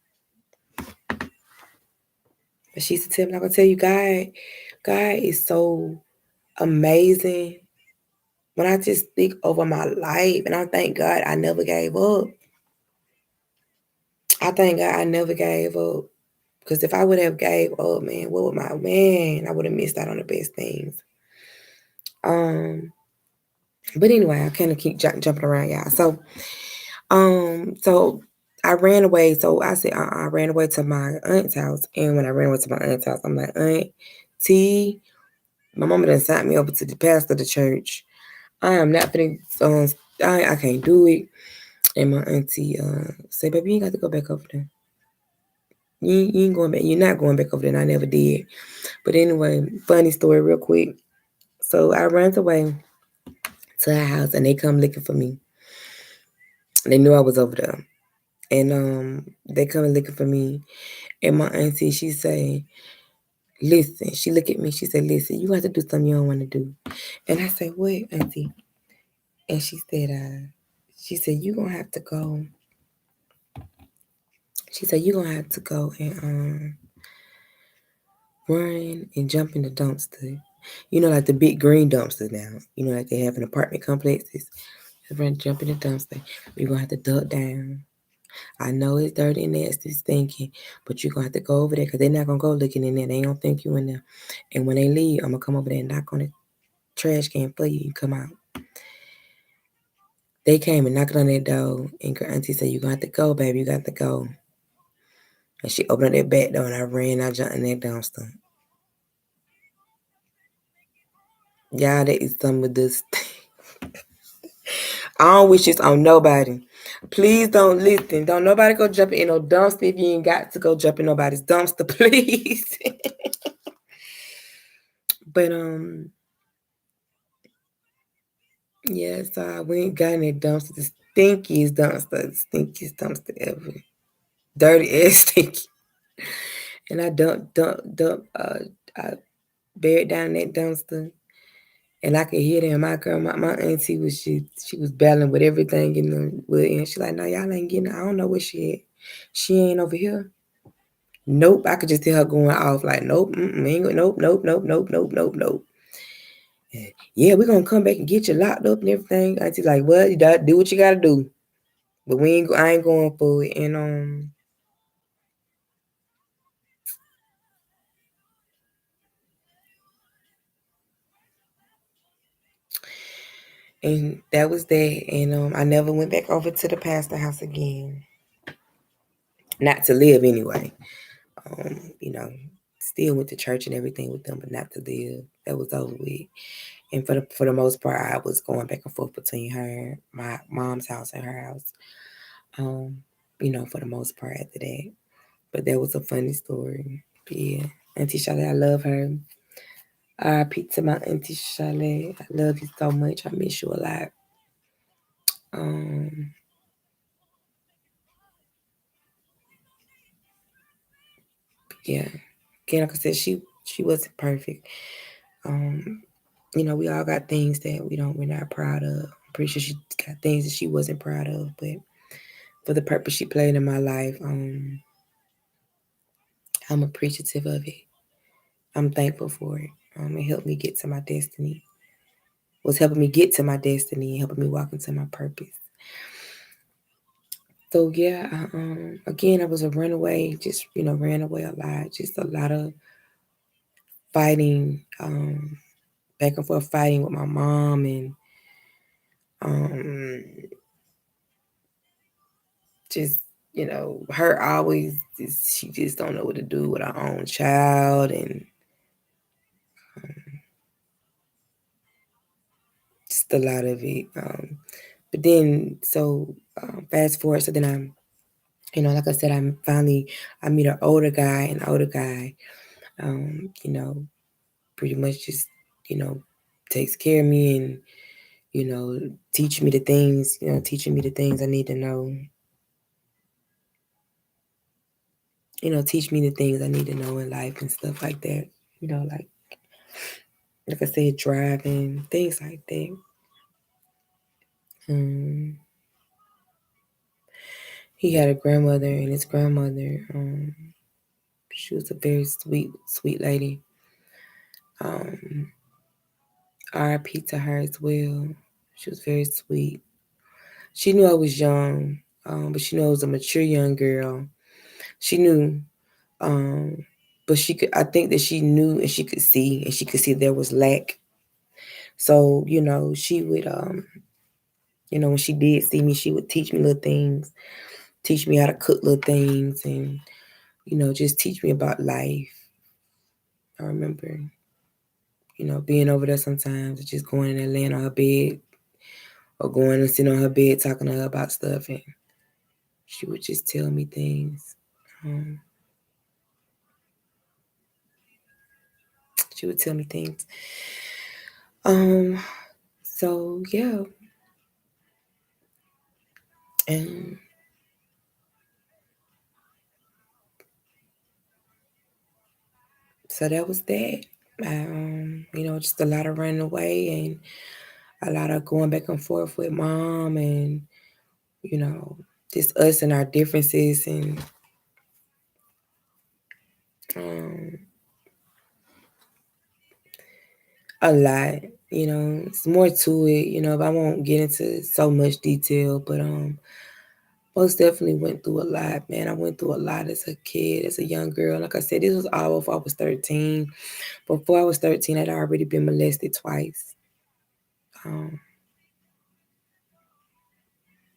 but she used to tell me, like I tell you, God is so amazing. When I just think over my life, and I thank God I never gave up. I thank God I never gave up. Because if I would have gave up, man, what would my man? I would have missed out on the best things. Um, but anyway, I kind of keep jumping around, y'all. So I ran away. So I said, I ran away to my aunt's house, and when I ran away to my aunt's house, I'm like, Aunt T, my mama done signed me over to the pastor of the church. I am not finna. I can't do it. And my auntie said, baby, you ain't got to go back over there. You ain't going back. You're not going back over there. And I never did. But anyway, funny story real quick. So I ran away to her house, and they come looking for me. They knew I was over there. And they come looking for me. And my auntie, she say, listen. She look at me. She said, listen, you have to do something you don't want to do. And I said, what, auntie? And she said, you going to have to go. She said, you going to have to go and run and jump in the dumpster. You know, like the big green dumpsters now. You know, like they have in apartment complexes. Run, jump in the dumpster. You're gonna have to duck down. I know it's dirty and nasty, stinking, but you're gonna have to go over there because they're not gonna go looking in there. They don't think you in there. And when they leave, I'm gonna come over there and knock on the trash can for you. You come out. They came and knocked on that door, and her auntie said, "You got to go, baby. You got to go." And she opened that back door, and I ran. I jumped in that dumpster. Y'all, that is some of this. I don't wish this on nobody. Please don't listen. Don't nobody go jump in no dumpster if you ain't got to go jump in nobody's dumpster, please. But yeah, so I went got in that dumpster, the stinkiest dumpster ever. Dirty ass stinky. And I I buried down that dumpster. And I could hear them. My grandma, my auntie she was battling with everything in the wood, and she like, no, y'all ain't getting. I don't know where she at. She ain't over here. Nope. I could just hear her going off like, nope, ain't, nope, nope, nope, nope, nope, nope, nope. Yeah, we're gonna come back and get you locked up and everything. Auntie like, well, you gotta do what you gotta do, but I ain't going for it. And that was that. And I never went back over to the pastor house again. Not to live anyway. You know, still went to church and everything with them, but not to live. That was over with. And for the most part, I was going back and forth between my mom's house and her house. Um, you know, for the most part after that. But that was a funny story. But yeah, Auntie Charlotte, I love her. R.I.P. to my Auntie Charlotte. I love you so much. I miss you a lot. Um, yeah. Again, like I said, she wasn't perfect. Um, we all got things that we're not proud of. I'm pretty sure she got things that she wasn't proud of, but for the purpose she played in my life, I'm appreciative of it. I'm thankful for it. It helped me get to my destiny. Was helping me get to my destiny and helping me walk into my purpose. So yeah, again, I was a runaway. Just ran away a lot. Just a lot of fighting, back and forth fighting with my mom, and um, just her always. She just don't know what to do with her own child, and just a lot of it. But then, so fast forward. So then like I said, I meet an older guy, pretty much just, takes care of me and, teaching me the things I need to know, teach me the things I need to know in life and stuff like that, like I said, driving, things like that. Um, he had a grandmother, and his grandmother, she was a very sweet, sweet lady. Um, RIP to her as well. She was very sweet. She knew I was young, but she knew I was a mature young girl. She knew, um, but she could. I think that she knew and she could see, there was lack. So she would, when she did see me, she would teach me little things, teach me how to cook little things, and just teach me about life. I remember, being over there sometimes, just going in there, laying on her bed, or going and sitting on her bed talking to her about stuff, and she would just tell me things. Um, she would tell me things. Um, so yeah, and so that was that. Just a lot of running away and a lot of going back and forth with mom, and you know, just us and our differences, and um, a lot. It's more to it. But I won't get into so much detail. But most definitely went through a lot, man. I went through a lot as a kid, as a young girl. Like I said, this was all before I was 13. Before I was 13, I'd already been molested twice, um,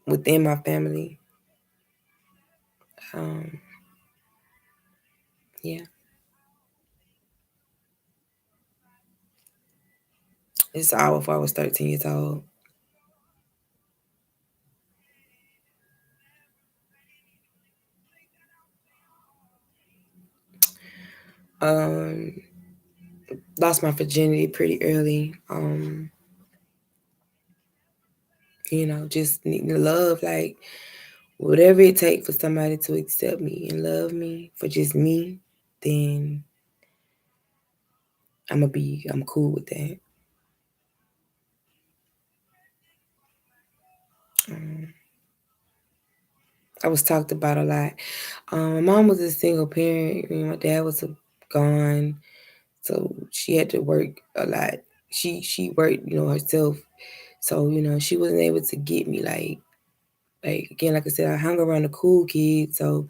within my family. Um, yeah, it's all before I was 13 years old. Um, Lost my virginity pretty early. Just needing love, like whatever it takes for somebody to accept me and love me for just me, then I'm cool with that. Um, I was talked about a lot. My mom was a single parent. My dad was gone, so she had to work a lot. She worked, herself. So she wasn't able to get me like again, like I said, I hung around the cool kids, so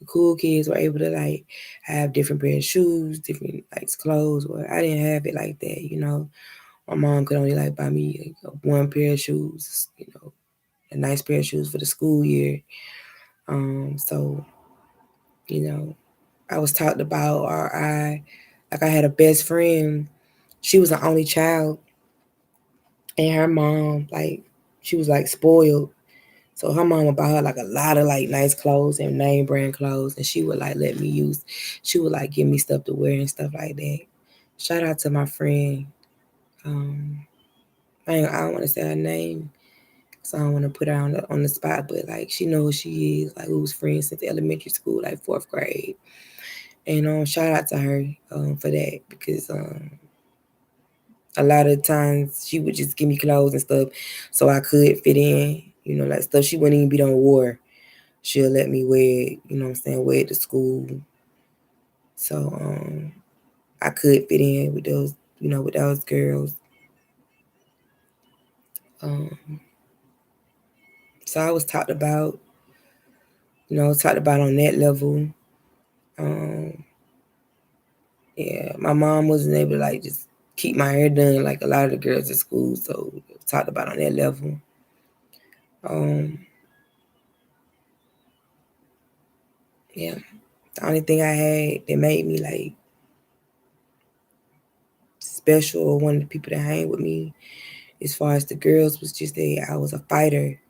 the cool kids were able to like have different pair of shoes, different like clothes. Or I didn't have it like that. My mom could only like buy me like, one pair of shoes, a nice pair of shoes for the school year. So you know, I was talked about, or I had a best friend. She was the only child, and her mom like she was like spoiled. So her mom would buy her like a lot of like nice clothes and name brand clothes, and she would like let me use. She would like give me stuff to wear and stuff like that. Shout out to my friend. Um, I don't want to say her name So I don't want to put her on the spot, but like she knows who she is. Like we was friends since elementary school, like 4th grade. And shout out to her for that, because a lot of times she would just give me clothes and stuff so I could fit in, like stuff she wouldn't even be done wore. She'll let me wear it, what I'm saying, wear it to school. So I could fit in with those girls. So I was talked about on that level. Yeah, my mom wasn't able to like just keep my hair done like a lot of the girls at school, so talked about on that level. Yeah, the only thing I had that made me like special or one of the people that hang with me as far as the girls was just that I was a fighter,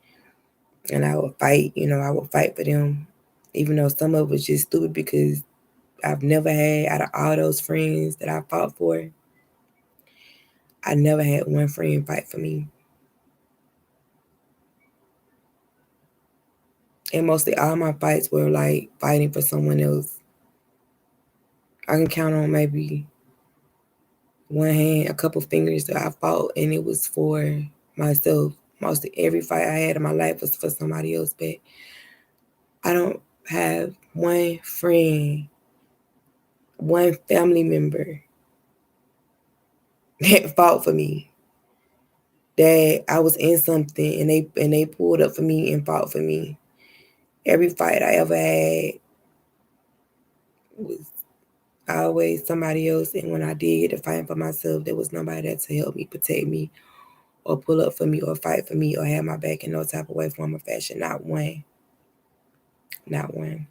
and I would fight. I would fight for them, even though some of it was just stupid because I've never had, out of all those friends that I fought for, I never had one friend fight for me. And mostly all my fights were like fighting for someone else. I can count on maybe one hand, a couple fingers that I fought, and it was for myself. Mostly every fight I had in my life was for somebody else, but I don't have one friend, one family member that fought for me. That I was in something and they pulled up for me and fought for me. Every fight I ever had was always somebody else, and when I did get to fighting for myself, there was nobody there to help me, protect me, or pull up for me, or fight for me, or have my back in no type of way, form, or fashion. Not one. Not one.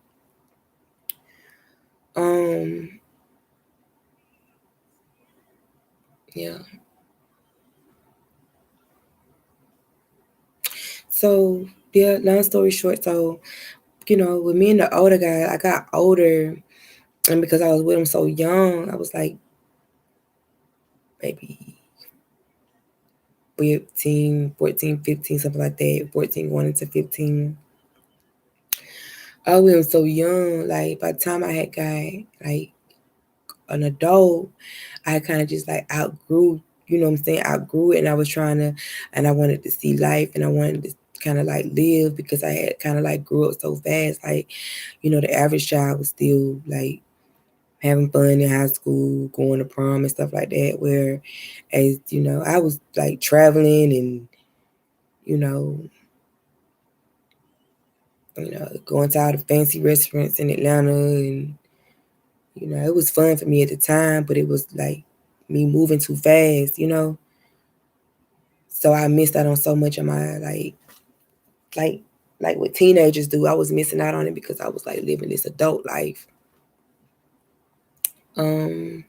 Um, yeah. So yeah, long story short, so with me and the older guy, I got older, and because I was with him so young, I was like maybe 15, 14, 15, something like that. 14 going into 15. I was with him so young, like by the time I had got like an adult, I kind of just like outgrew, what I'm saying, outgrew it, and I wanted to see life, and I wanted to kind of like live, because I had kind of like grew up so fast. Like, the average child was still like having fun in high school, going to prom and stuff like that. Where, as I was like traveling and you know, going to all the fancy restaurants in Atlanta, and it was fun for me at the time, but it was like me moving too fast. So I missed out on so much of my like like what teenagers do. I was missing out on it because I was like living this adult life. And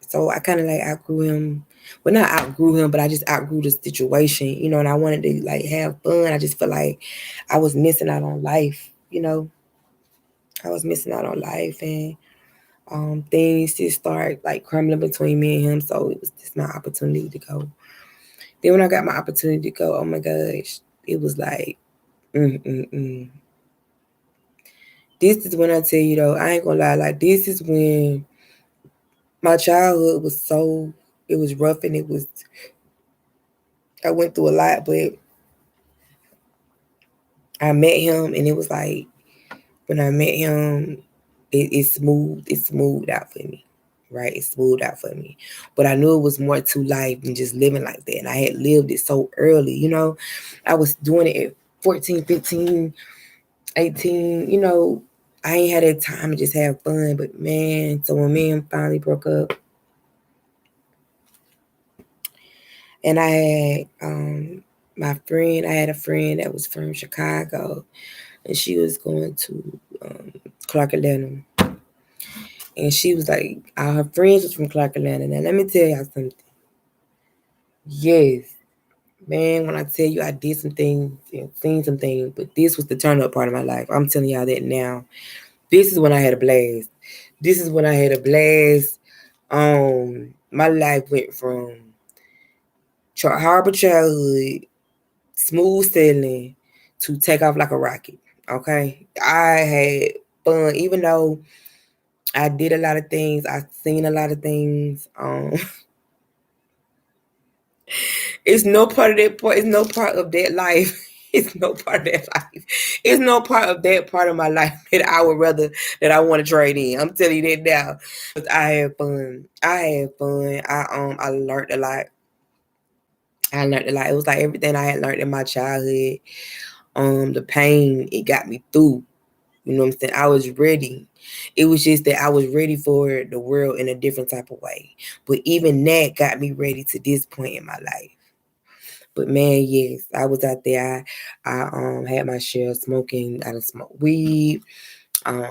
so I kind of like outgrew him. Well, not outgrew him, but I just outgrew the situation, and I wanted to like have fun. I just felt like I was missing out on life. I was missing out on life, and things just start like crumbling between me and him. So it was just my opportunity to go. Then when I got my opportunity to go, oh my gosh, it was like, mm, mm, mm. This is when I tell you though, I ain't gonna lie, like this is when my childhood was it was rough, and I went through a lot, but I met him, and it was like, when I met him, it smoothed out for me. Right? It smoothed out for me. But I knew it was more to life than just living like that. And I had lived it so early. I was doing it at 14, 15, 18. I ain't had that time to just have fun. But man, so when me and him finally broke up, and I had a friend that was from Chicago, and she was going to Clark Atlanta. And she was like, all her friends was from Clark Atlanta. Now, let me tell y'all something. Yes, man, when I tell you I did some things and seen some things, but this was the turn up part of my life. I'm telling y'all that now. This is when I had a blast. This is when I had a blast. My life went from horrible childhood, smooth sailing, to take off like a rocket. Okay, I had fun, even though I did a lot of things. I seen a lot of things. It's no part of that part. It's no part of that life. It's no part of that life. It's no part of that part of my life that I would rather that I want to trade in. I'm telling you that now. I had fun. I had fun. I learned a lot. I learned a lot. It was like everything I had learned in my childhood. The pain, it got me through. You know what I'm saying? I was ready. It was just that I was ready for the world in a different type of way. But even that got me ready to this point in my life. But man, yes, I was out there. I had my share of smoking. I done smoked weed. Um,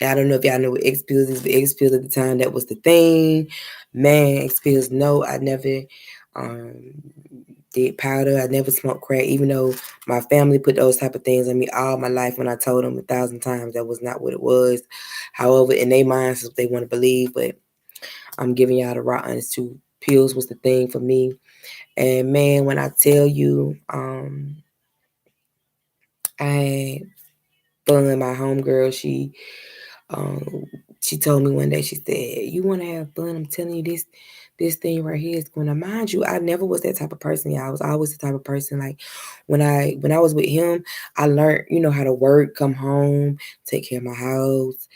I don't know if y'all know what X pills is, but X pills at the time that was the thing. Man, X pills. No, I never um, did powder. I never smoked crack, even though my family put those type of things on me all my life. When I told them 1,000 times that was not what it was. However, in their minds, what they want to believe. But I'm giving y'all the raw honest truth. Pills was the thing for me. And man, when I tell you, I had fun. My homegirl, she told me one day, she said, "You want to have fun? I'm telling you, this thing right here is going to." Mind you, I never was that type of person. Yeah, I was always the type of person like when I was with him, I learned, how to work, come home, take care of my house,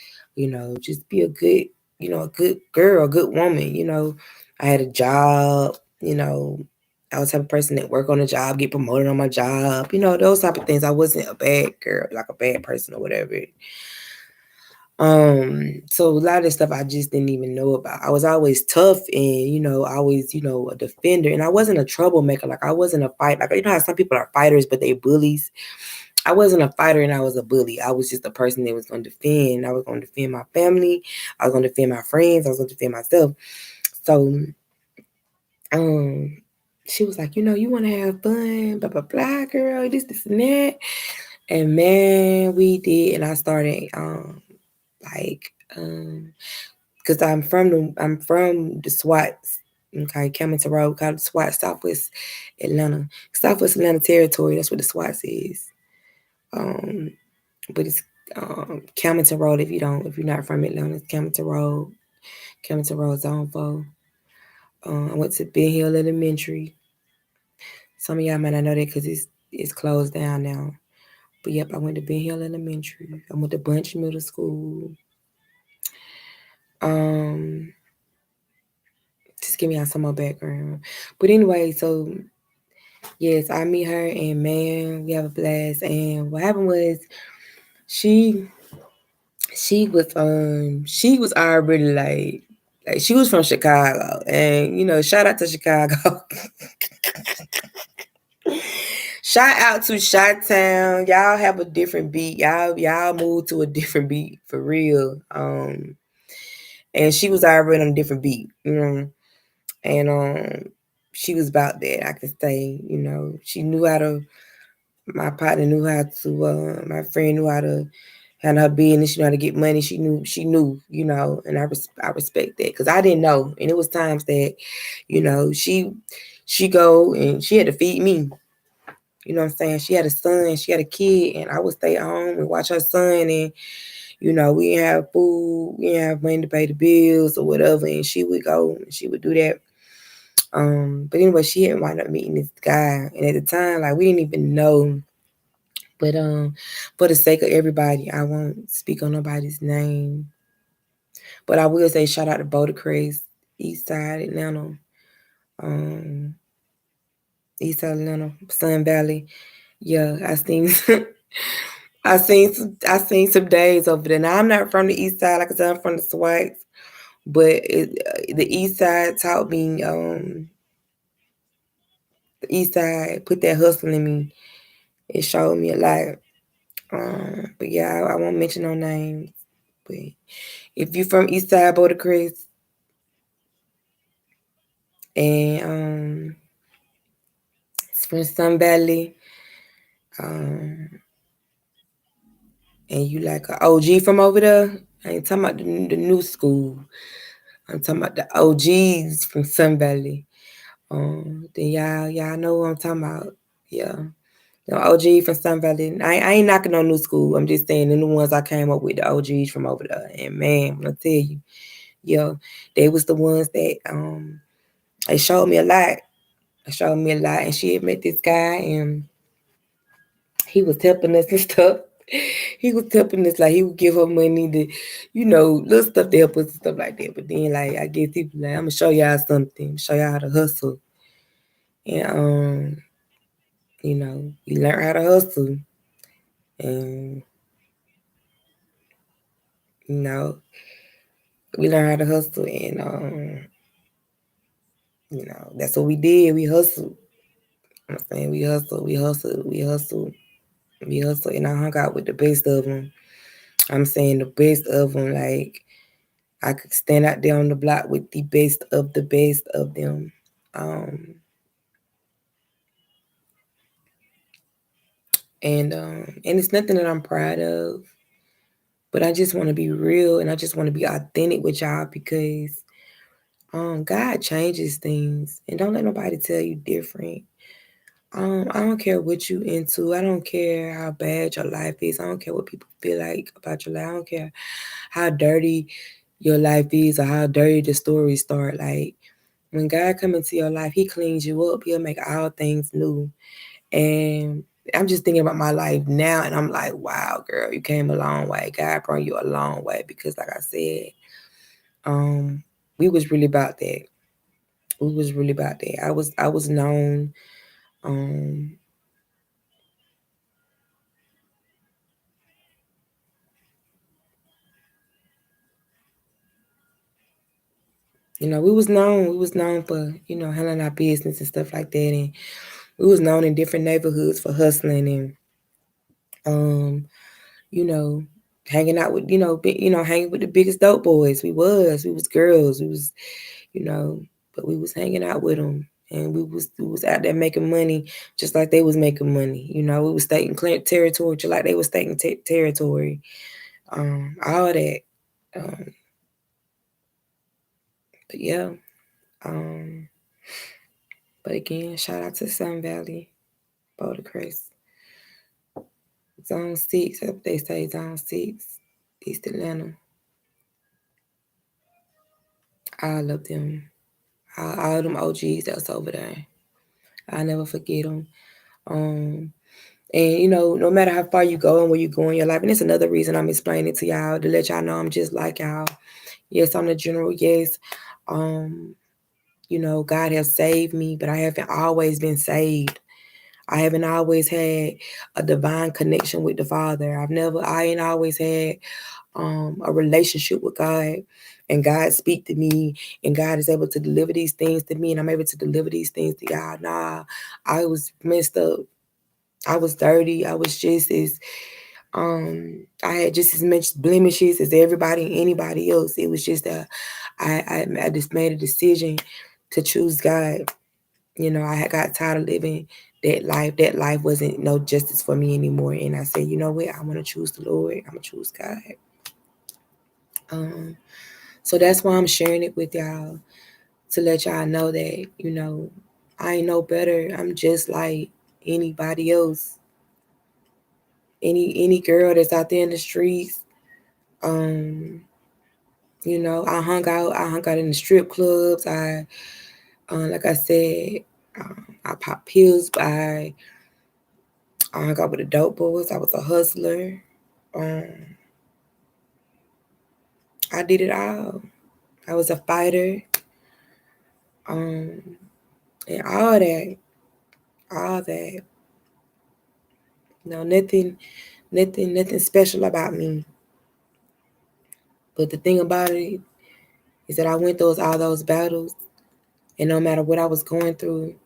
just be a good, a good girl, a good woman. I had a job. I was the type of person that work on a job, get promoted on my job, those type of things. I wasn't a bad girl, like a bad person or whatever. So a lot of this stuff I just didn't even know about. I was always tough and, always, a defender. And I wasn't a troublemaker. Like I wasn't a fight. Like, how some people are fighters, but they bullies. I wasn't a fighter and I was a bully. I was just a person that was going to defend. I was going to defend my family. I was going to defend my friends. I was going to defend myself. So, she was like, you want to have fun, blah, blah, blah, girl, this, and that. And man, we did. And I started, because I'm from the SWATs, okay, Camden Road, called the SWAT, Southwest Atlanta Territory. That's what the SWATs is. But it's Camden Road. If you're not from Atlanta, it's Camden Road, Zone 4. I went to Ben Hill Elementary. Some of y'all might not know that because it's closed down now. But yep, I went to Ben Hill Elementary. I went to Bunch Middle School. Just give me out some more background. But anyway, so yes, I meet her and man, we have a blast. And what happened was she was already like she was from Chicago. And shout out to Chicago. Shout out to Chi-Town. Y'all have a different beat. Y'all moved to a different beat for real. And she was already on a different beat, and she was about that. I could say, she knew how to. My partner knew how to. My friend knew how to handle her business. She knew how to get money. She knew, and I respect that because I didn't know, and it was times that, she go and she had to feed me. You know what I'm saying? She had a son, she had a kid, and I would stay at home and watch her son. And we didn't have food, we didn't have money to pay the bills or whatever, and she would go and she would do that. But anyway, she had wound up meeting this guy, and at the time, like, we didn't even know. But for the sake of everybody, I won't speak on nobody's name. But I will say shout out to Bouldercrest, East Side Atlanta, East Side Atlanta, Sun Valley. Yeah, I seen some days over there. Now I'm not from the East Side, like I said, I'm from the Swikes, but the East Side taught me. The East Side put that hustle in me. It showed me a lot. But yeah, I won't mention no names. But if you're from East Side Bouldercrest and it's from Sun Valley, and you like an OG from over there, I ain't talking about the new school. I'm talking about the OGs from Sun Valley. Then y'all know what I'm talking about. Yeah. The OG from Sun Valley. I ain't knocking on new school. I'm just saying the new ones I came up with, the OGs from over there. And man, I'm gonna tell you, yo, they was the ones that they showed me a lot. They showed me a lot. And she had met this guy and he was helping us and stuff. He was helping us, like he would give her money to, little stuff to help us and stuff like that. But then like I guess he was like, I'm gonna show y'all something, show y'all how to hustle. And you learn how to hustle. And you know, we learned how to hustle and that's what we did. We hustled. I'm saying we hustled, we hustled, we hustled, we hustled, and I hung out with the best of them. I'm saying the best of them. Like I could stand out there on the block with the best of them. And it's nothing that I'm proud of, but I just want to be real and I just want to be authentic with y'all because God changes things, and don't let nobody tell you different. I don't care what you into. I don't care how bad your life is. I don't care what people feel like about your life. I don't care how dirty your life is or how dirty the stories start. Like when God come into your life, He cleans you up. He'll make all things new. And I'm just thinking about my life now, and I'm like, wow, girl, you came a long way. God brought you a long way because, like I said, we was really about that. We was really about that. I was known. Um, we was known for, handling our business and stuff like that. And we was known in different neighborhoods for hustling and um, you know, hanging out with, hanging with the biggest dope boys. We was girls. You know, but we was hanging out with them. And we was out there making money just like they was making money. We was taking territory just like they was taking territory. All that. Um, but yeah. Um, but again, shout out to Sun Valley, Bouldercrest. Zone 6, that's what they say, Zone 6, East Atlanta. All of them. All them OGs that's over there. I'll never forget them. And no matter how far you go and where you go in your life, and it's another reason I'm explaining to y'all to let y'all know I'm just like y'all. Yes, I'm the general. Yes, God has saved me, but I haven't always been saved. I haven't always had a divine connection with the Father. I ain't always had a relationship with God, and God speak to me, and God is able to deliver these things to me, and I'm able to deliver these things to y'all. Nah, I was messed up. I was dirty. I was just as I had just as much blemishes as everybody and anybody else. It was just that I just made a decision to choose God. I had got tired of living that life. That life wasn't no justice for me anymore. And I said, you know what? I want to choose the Lord. I'm gonna choose God. So that's why I'm sharing it with y'all, to let y'all know that, I ain't no better. I'm just like anybody else. Any girl that's out there in the streets. Um, I hung out in the strip clubs. Like I said, I popped pills. I hung out with the dope boys. I was a hustler. Um, I did it all. I was a fighter. Um, and all that. Nothing special about me. But the thing about it is that I went through all those battles, and no matter what I was going through,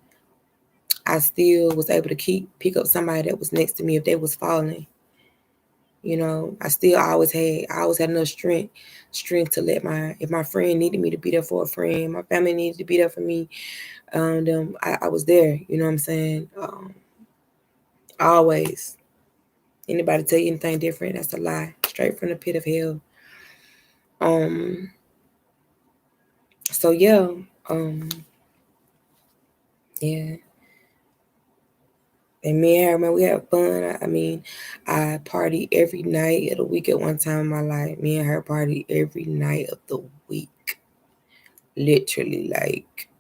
I still was able to pick up somebody that was next to me if they was falling. I always had enough strength to if my friend needed me to be there for a friend, my family needed to be there for me. I was there. You know what I'm saying? Always. Anybody tell you anything different, that's a lie. Straight from the pit of hell. Um. So yeah. Um. Yeah. And me and her, man, we have fun. I mean, I party every night of the week at one time in my life. Me and her party every night of the week. Literally, like,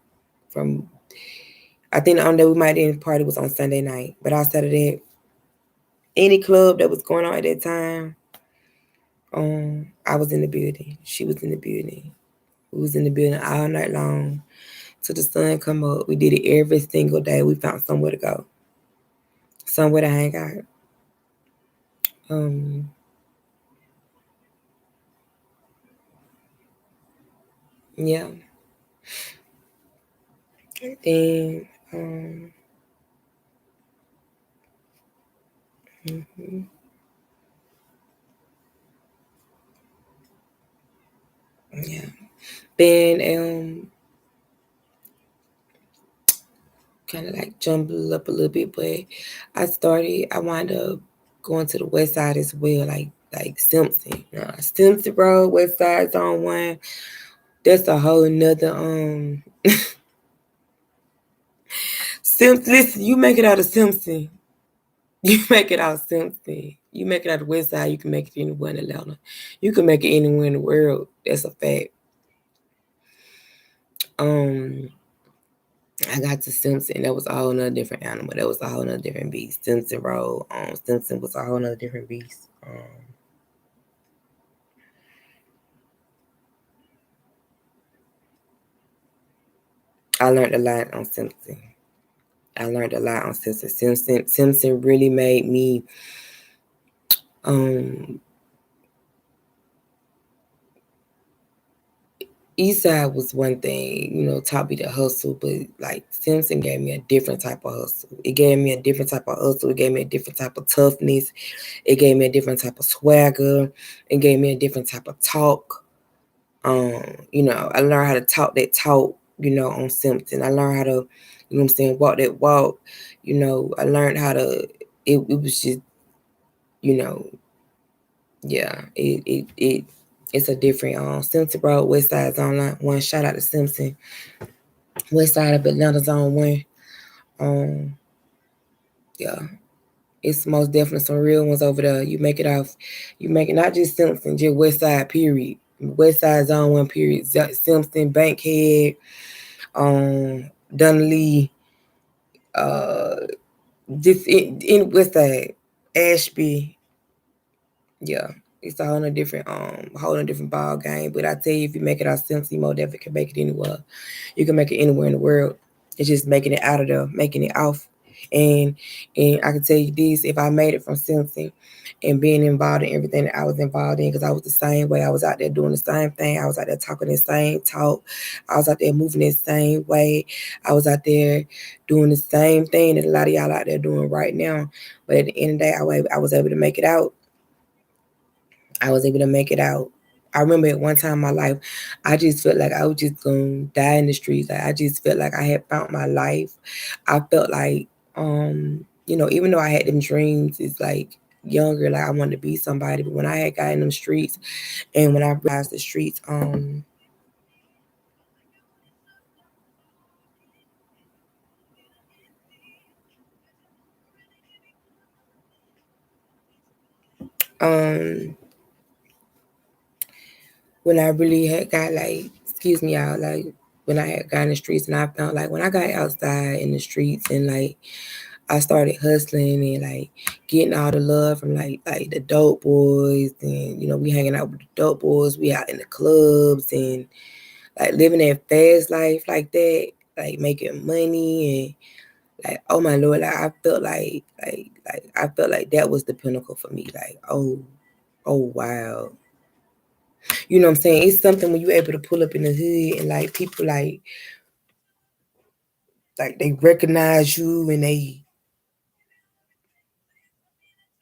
from, I think the only day we might didn't party was on Sunday night. But outside of that, any club that was going on at that time, I was in the building. She was in the building. We was in the building all night long till the sun come up. We did it every single day. We found somewhere to go, somewhere to hang out. Yeah. Then, mhm, yeah. Then, kind of like jumbled up a little bit, but I wound up going to the west side as well, like Simpson. Simpson Road, West Side Zone 1. That's a whole nother Simpson. Listen, you make it out of Simpson. You make it out of Simpson. You make it out of the West Side, you can make it anywhere in Atlanta. You can make it anywhere in the world. That's a fact. I got to Simpson. That was a whole nother different animal. That was a whole nother different beast. Simpson Road. Simpson was a whole nother different beast. I learned a lot on Simpson. Simpson really made me Eastside was one thing, taught me to hustle, but like Simpson gave me a different type of hustle. It gave me a different type of hustle. It gave me a different type of toughness. It gave me a different type of swagger. It gave me a different type of talk. I learned how to talk that talk, on Simpson. I learned how to, walk that walk. I learned how to, it was just, yeah, it's a different Simpson Road, West Side Zone 1. Shout out to Simpson. West Side of Atlanta Zone 1. Yeah. It's most definitely some real ones over there. You make it not just Simpson, just West Side, period. West Side Zone 1, period. Simpson, Bankhead, Dunley, just in West Side, Ashby. Yeah. It's a whole different ball game. But I tell you, if you make it out of Simpson, you most definitely can make it anywhere. You can make it anywhere in the world. It's just making it out of there, making it off. And I can tell you this, if I made it from Simpson and being involved in everything that I was involved in, because I was the same way. I was out there doing the same thing. I was out there talking the same talk. I was out there moving the same way. I was out there doing the same thing that a lot of y'all out there doing right now. But at the end of the day, I was able to make it out. I was able to make it out. I remember at one time in my life, I just felt like I was just gonna die in the streets. Like, I just felt like I had found my life. I felt like, even though I had them dreams, it's like younger, like I wanted to be somebody. But when I had got in them streets, and when I realized the streets, um, when I really had got like, excuse me, y'all, like when I had got in the streets, and I found like when I got outside in the streets and like I started hustling and like getting all the love from like the dope boys, and we hanging out with the dope boys, we out in the clubs and like living that fast life like that, like making money and like, oh my Lord, like I felt like that was the pinnacle for me. Like, oh wow. You know what I'm saying? It's something when you're able to pull up in the hood and like people like they recognize you and they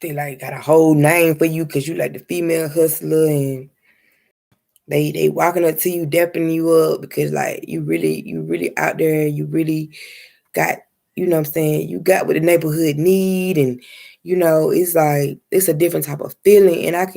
like got a whole name for you because you like the female hustler, and they walking up to you, dapping you up because like you really out there, you really got, what I'm saying, you got what the neighborhood need, and it's like it's a different type of feeling, and I can